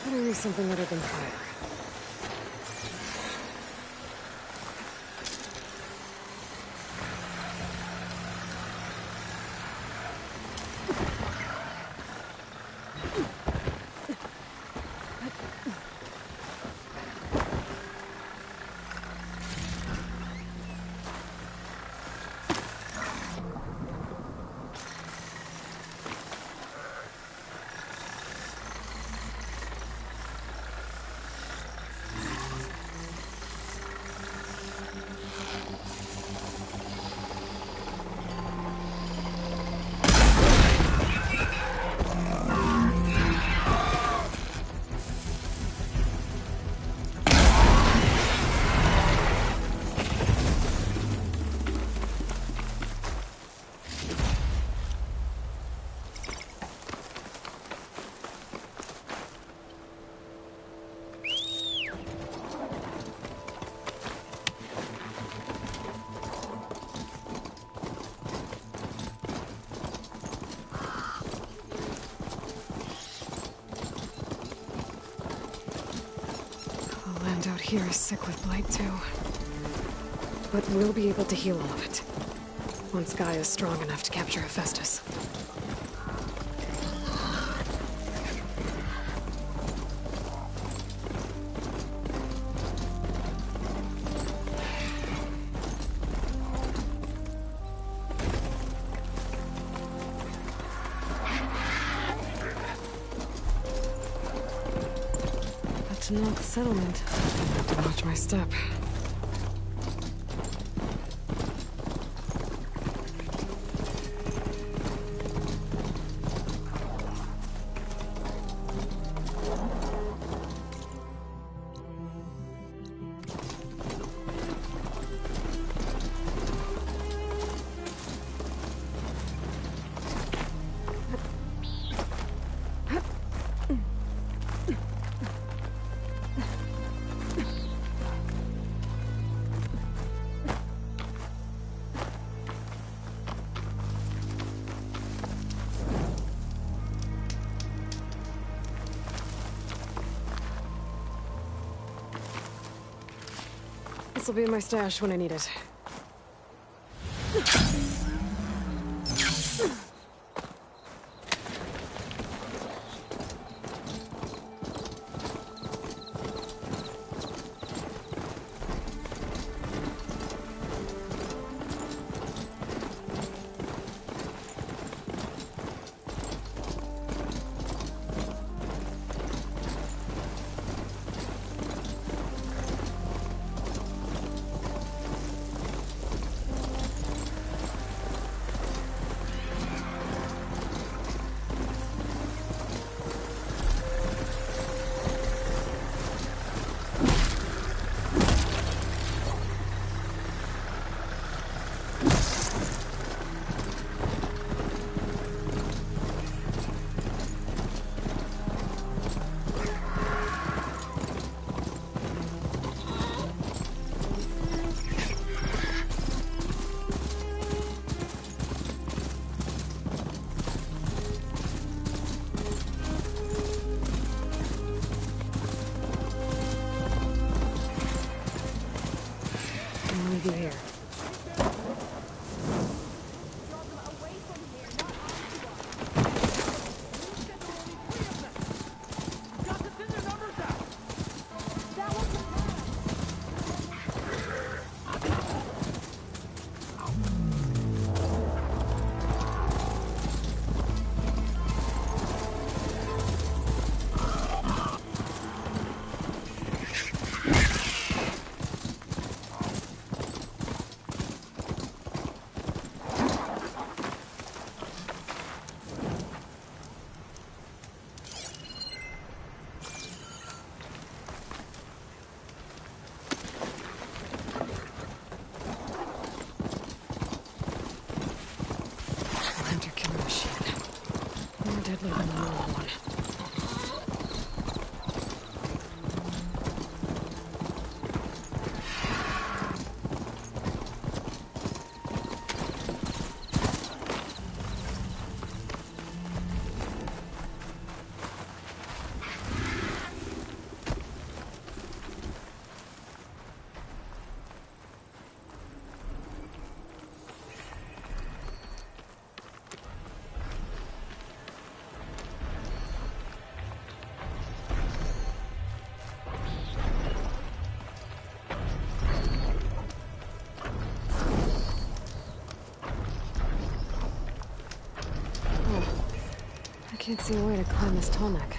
Better be something other than fire. Out here is sick with blight too. But we'll be able to heal all of it. Once Gaia is strong enough to capture Hephaestus. not the settlement. I have to watch my step. This will be in my stash when I need it. You here. Deadly than the normal one. I can't see a way to climb this tall neck.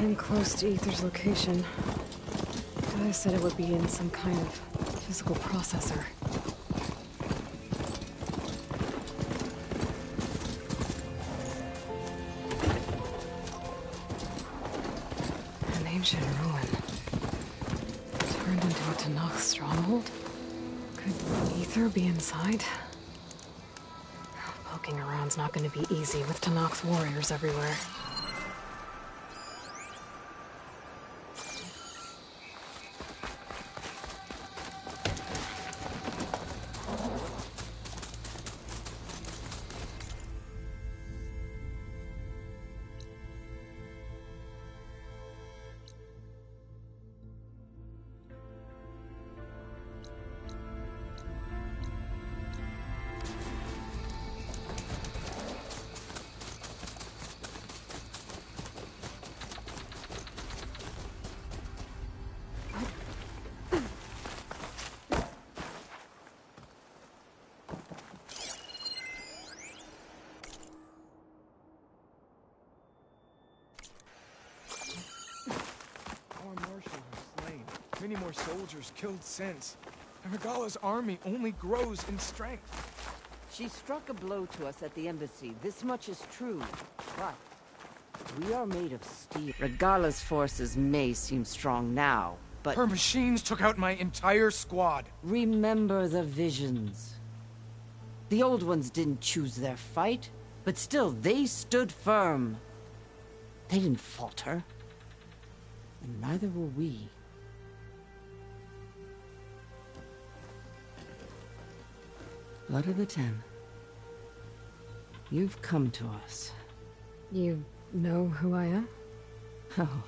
getting close to Ether's location. I said it would be in some kind of physical processor. An ancient ruin. Turned into a Tanakh stronghold? Could Ether be inside? Poking around's not going to be easy with Tanakh's warriors everywhere. Many more soldiers killed since. And Regala's army only grows in strength. She struck a blow to us at the embassy. This much is true. But we are made of steel. Regala's forces may seem strong now, but... Her machines took out my entire squad. Remember the visions. The old ones didn't choose their fight, but still, they stood firm. They didn't falter. And neither will we. Blood of the Ten. You've come to us. You know who I am? Oh,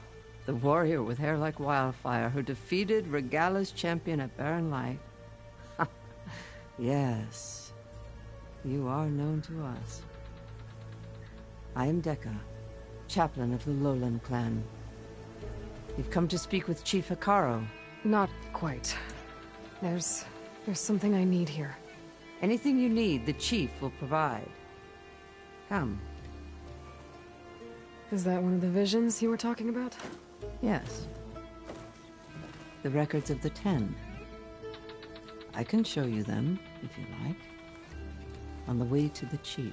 the warrior with hair like wildfire who defeated Regala's champion at Barren Light. Yes, you are known to us. I am Dekka, chaplain of the Lowland clan. You've come to speak with Chief Hikaru. Not quite. There's something I need here. Anything you need, the Chief will provide. Come. Is that one of the visions you were talking about? Yes. The records of the 10. I can show you them, if you like. On the way to the Chief.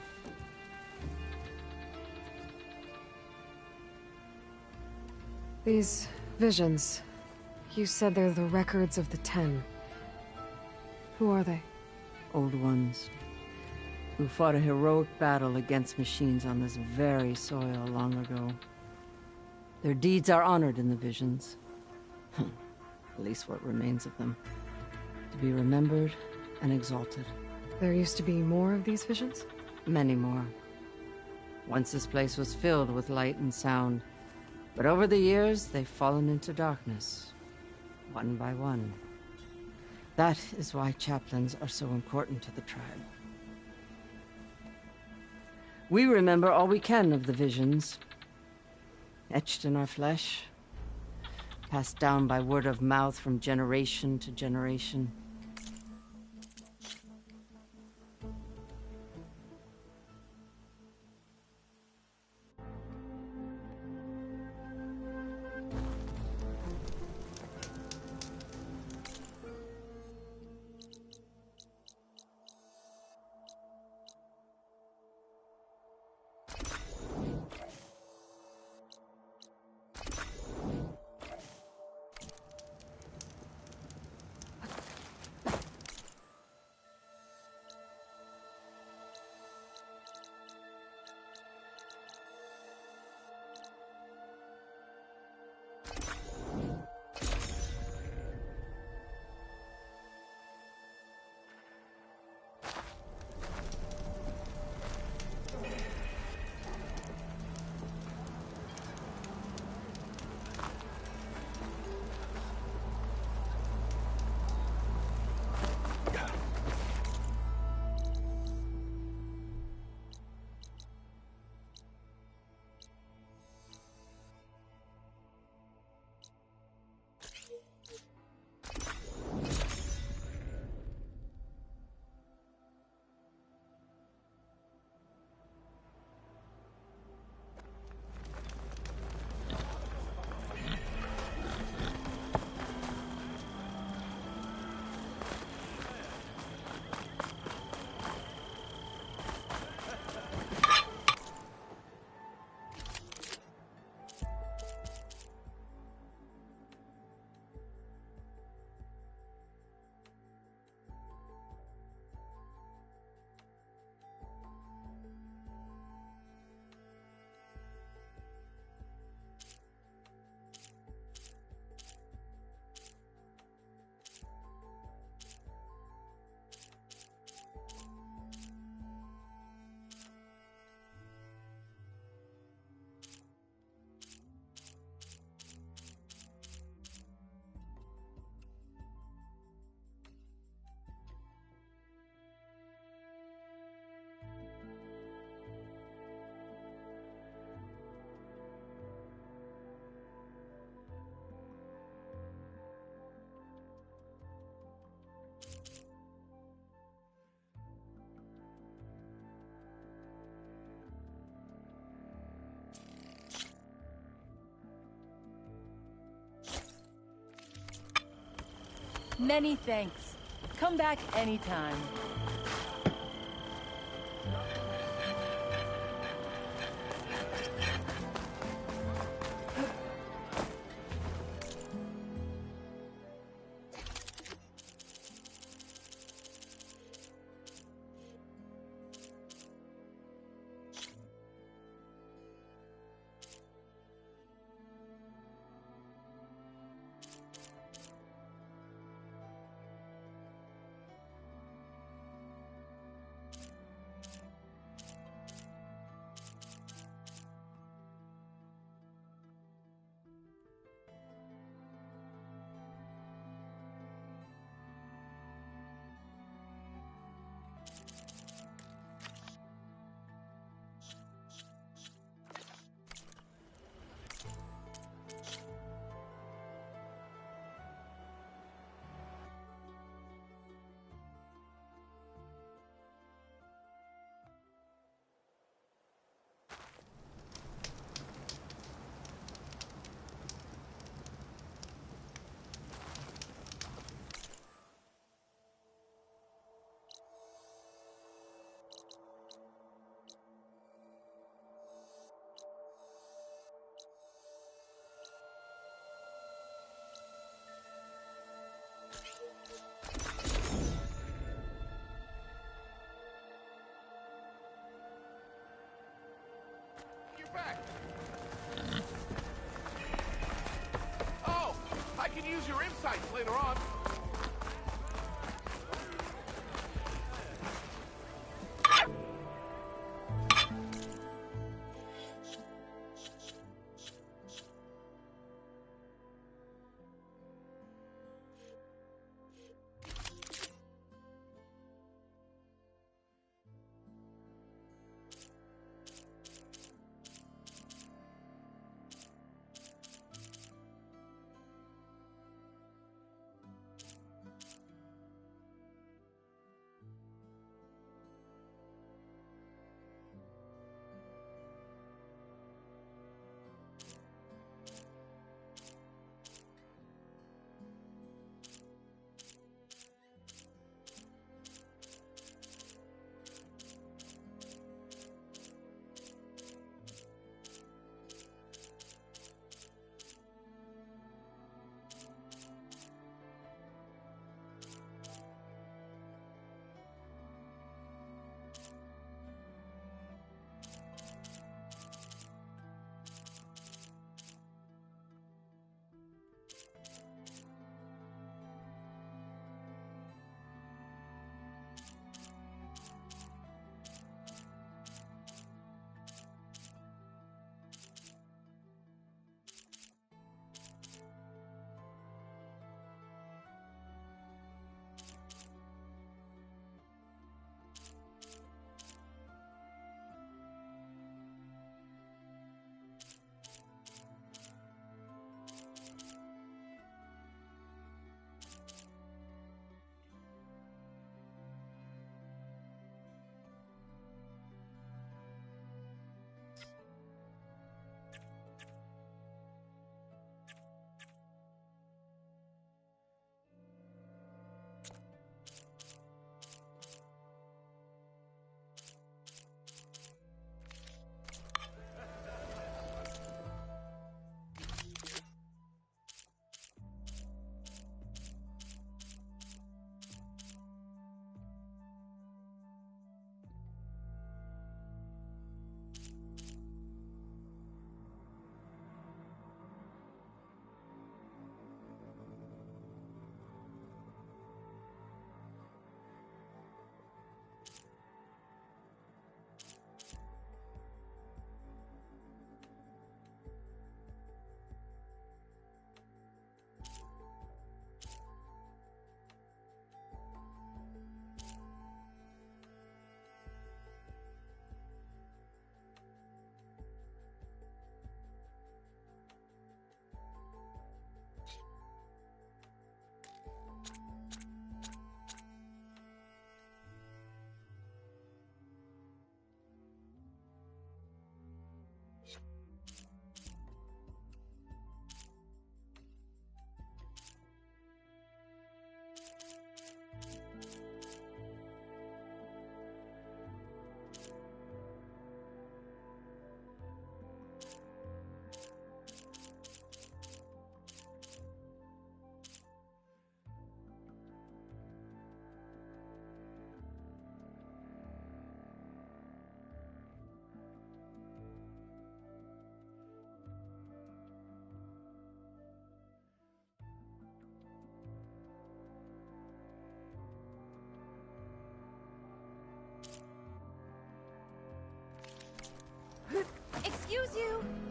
These visions, you said they're the records of the 10. Who are they? Old ones, who fought a heroic battle against machines on this very soil long ago. Their deeds are honored in the visions. At least what remains of them. To be remembered and exalted. There used to be more of these visions? Many more. Once this place was filled with light and sound. But over the years, they've fallen into darkness. One by one. That is why chaplains are so important to the tribe. We remember all we can of the visions. Etched in our flesh. Passed down by word of mouth from generation to generation. Many thanks. Come back anytime. Oh, I can use your insights later on. Excuse you!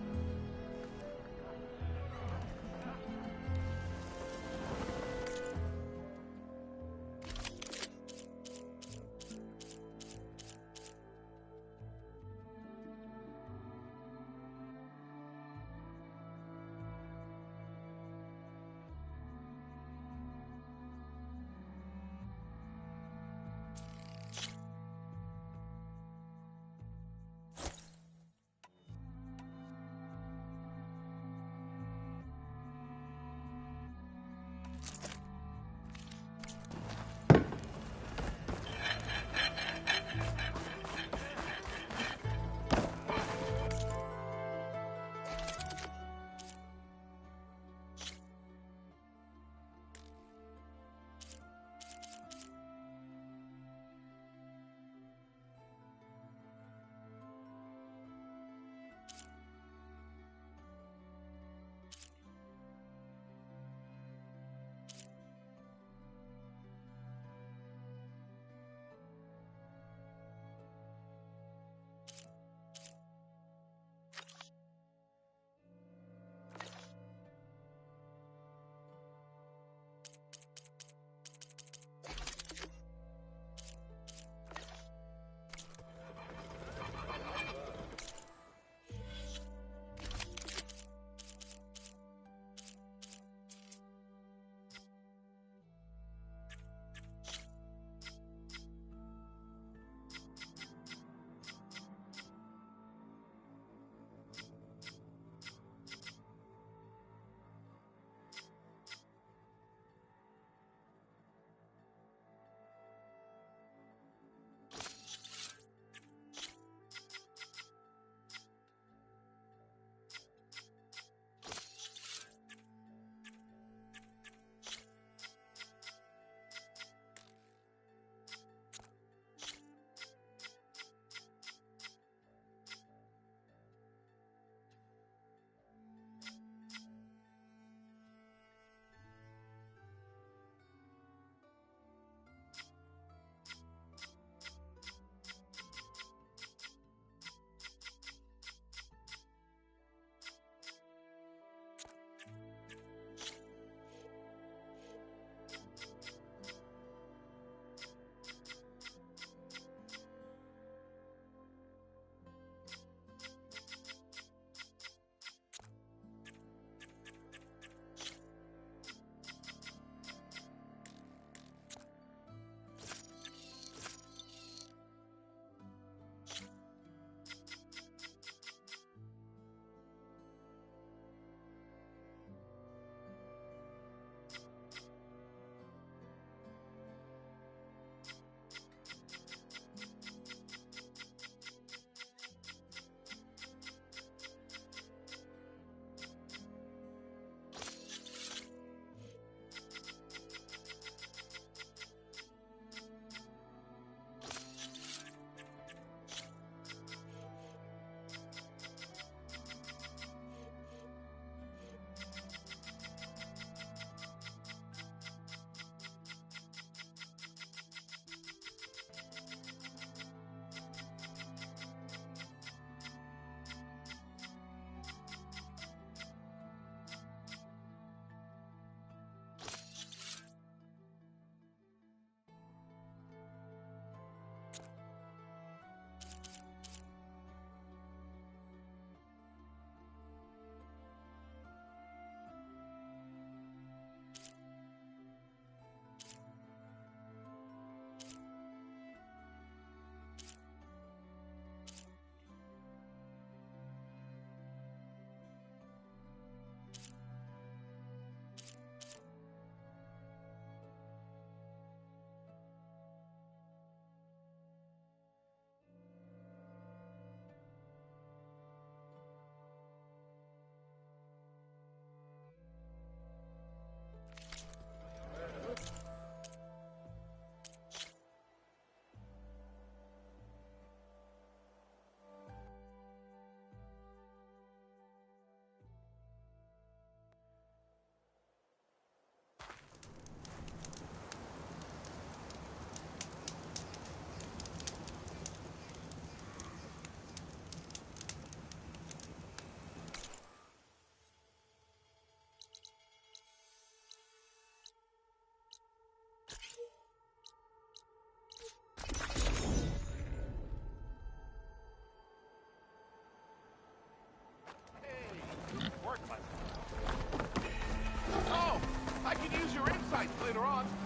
are on.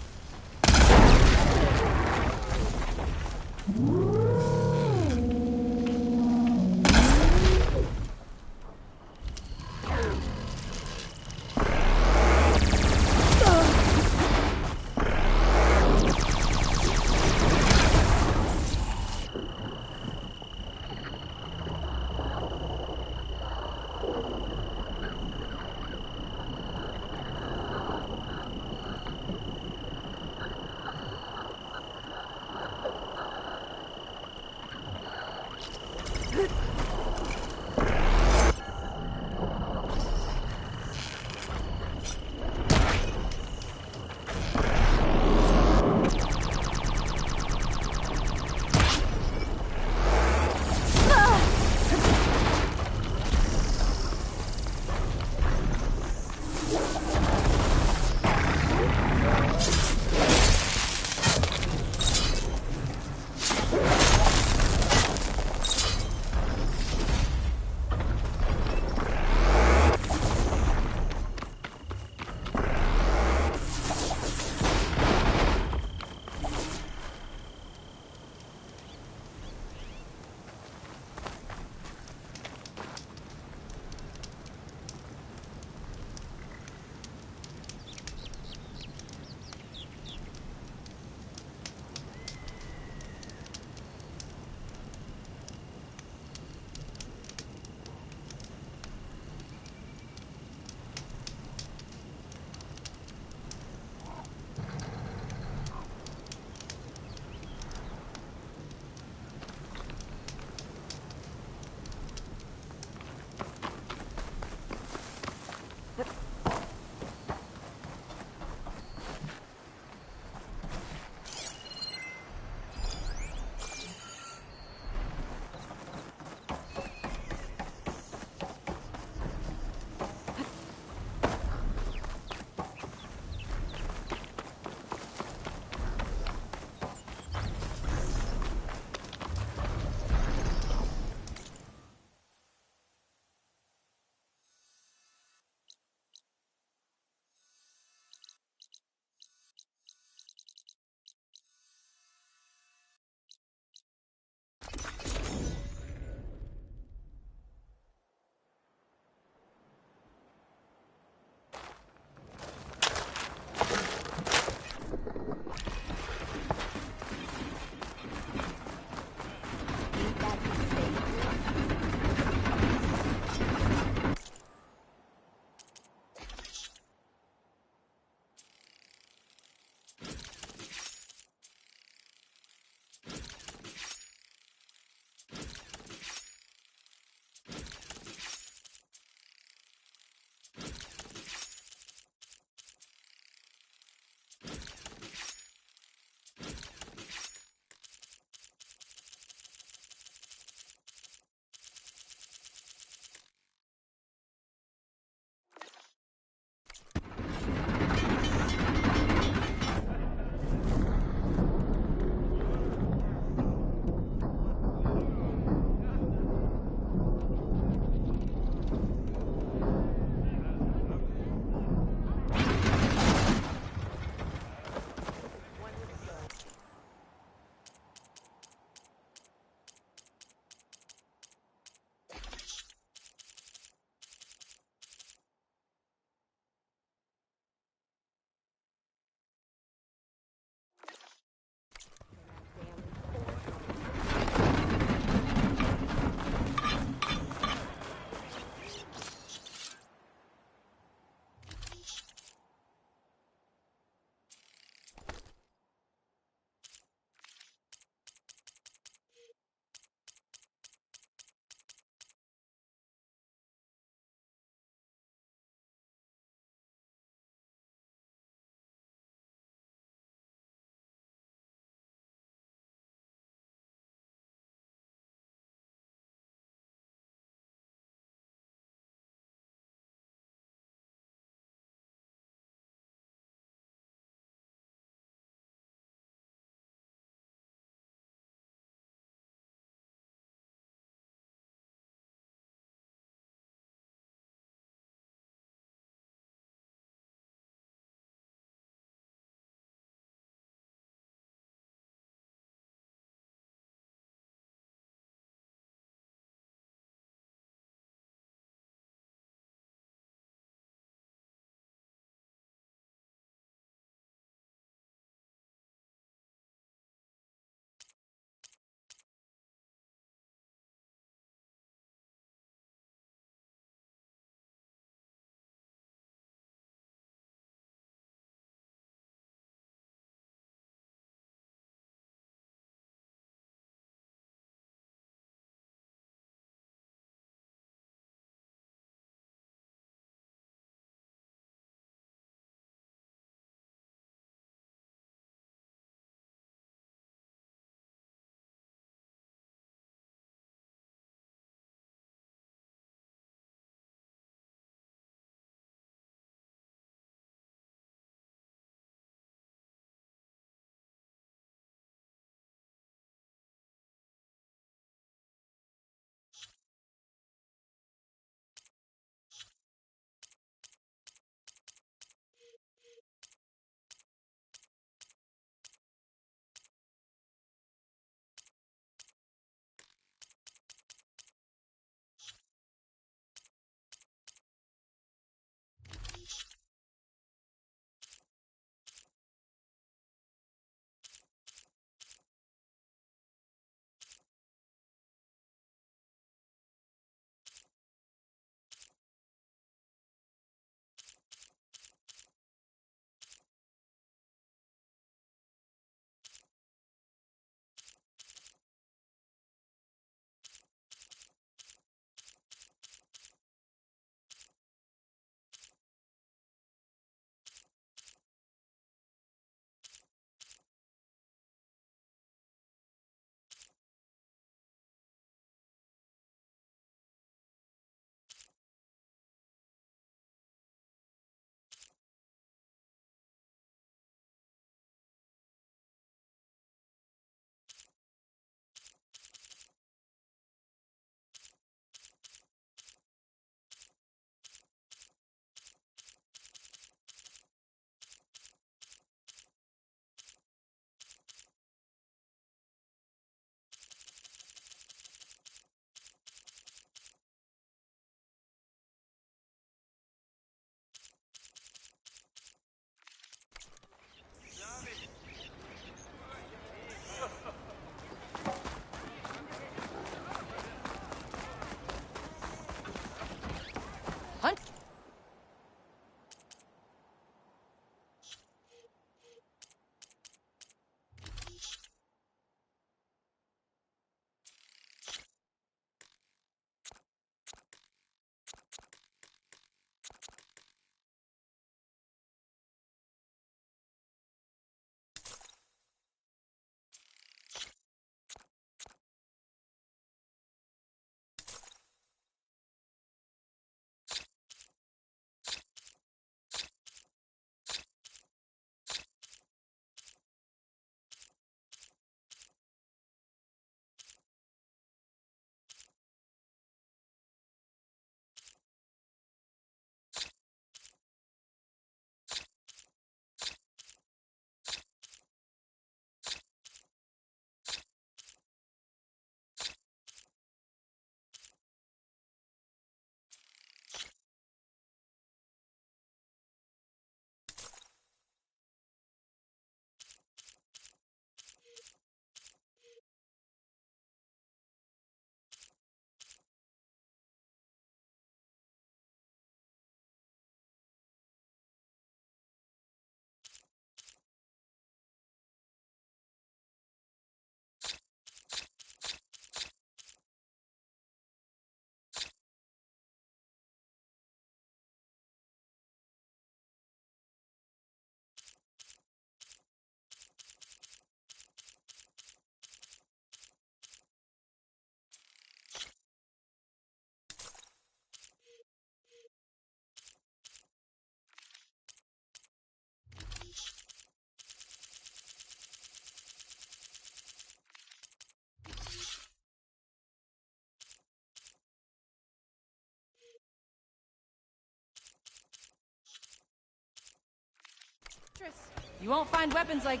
You won't find weapons like...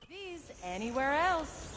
These anywhere else.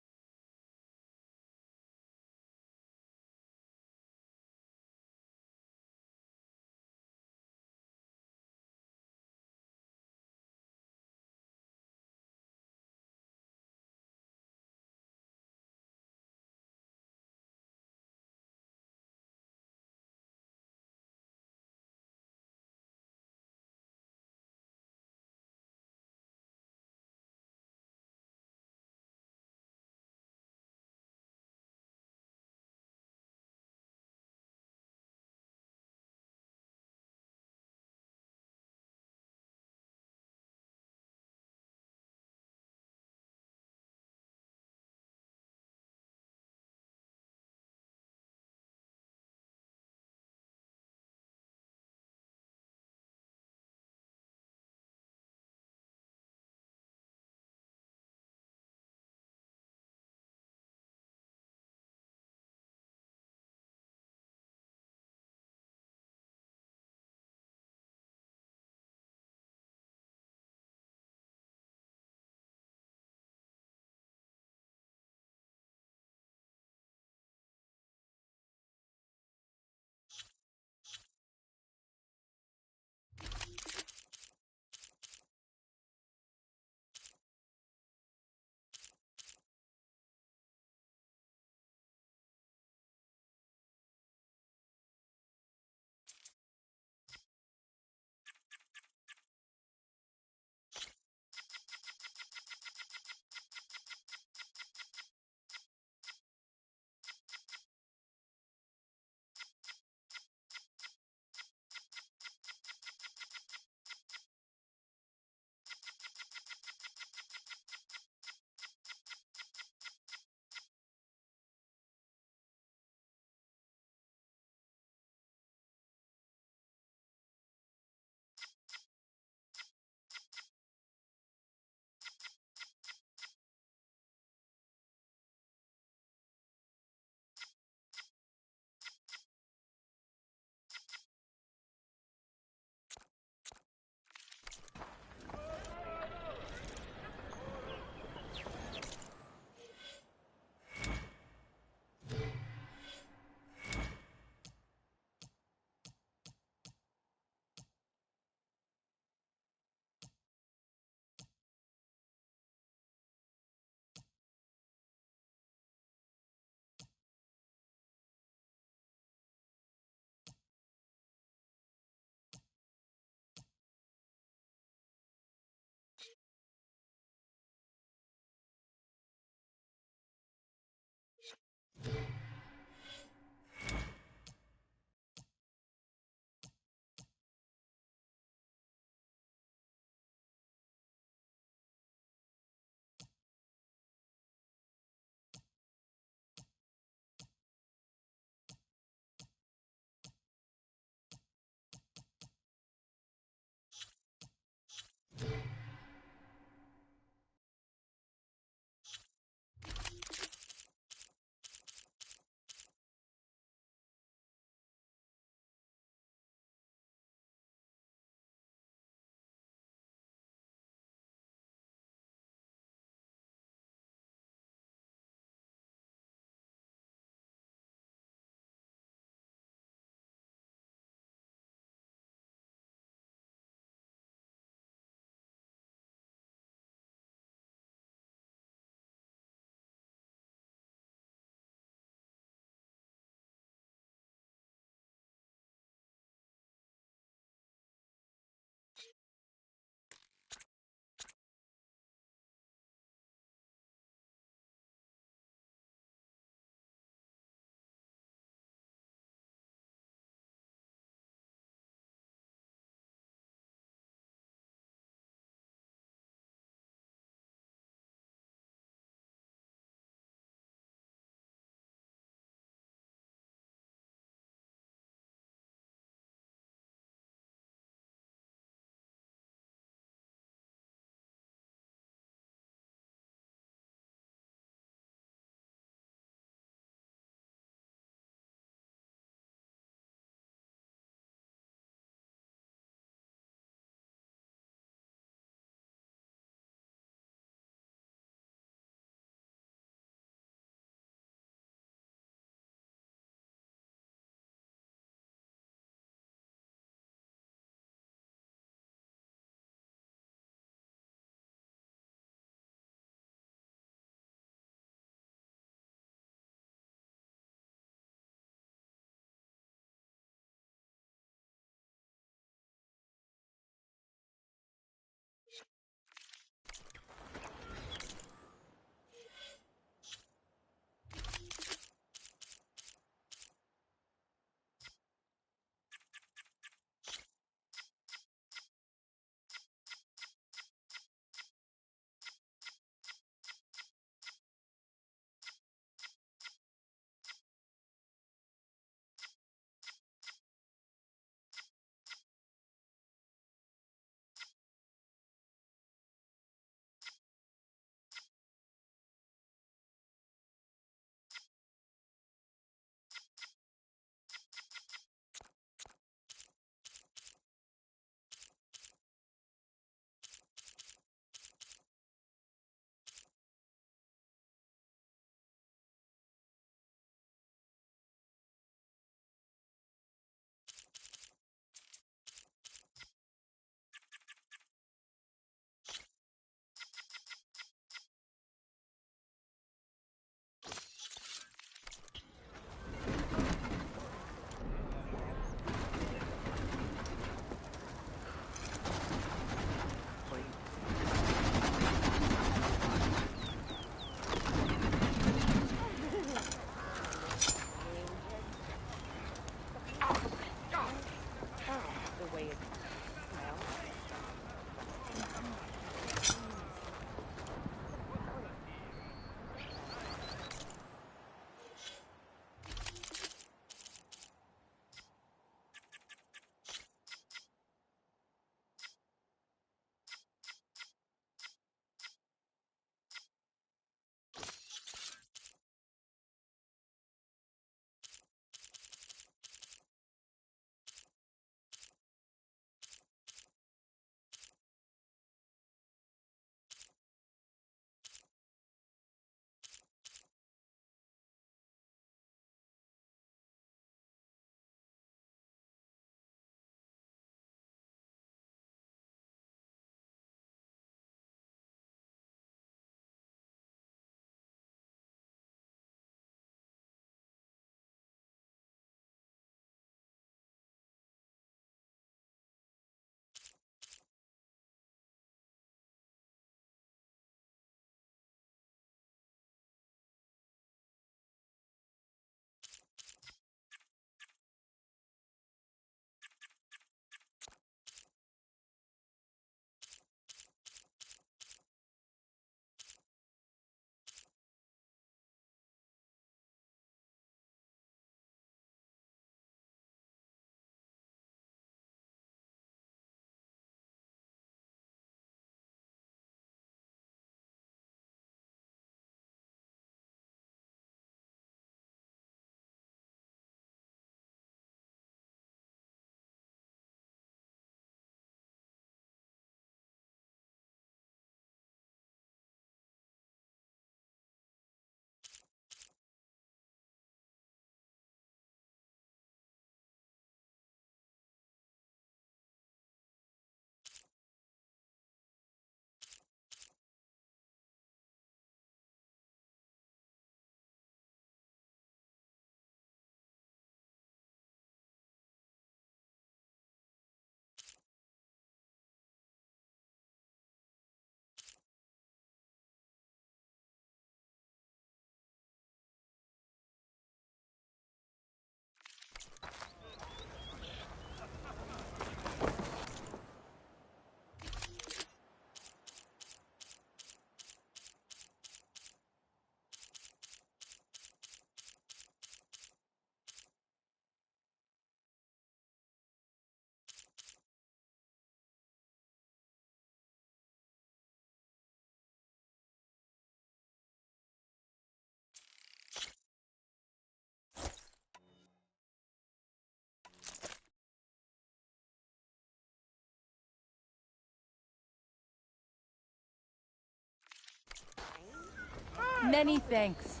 Many thanks.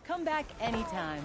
Come back anytime.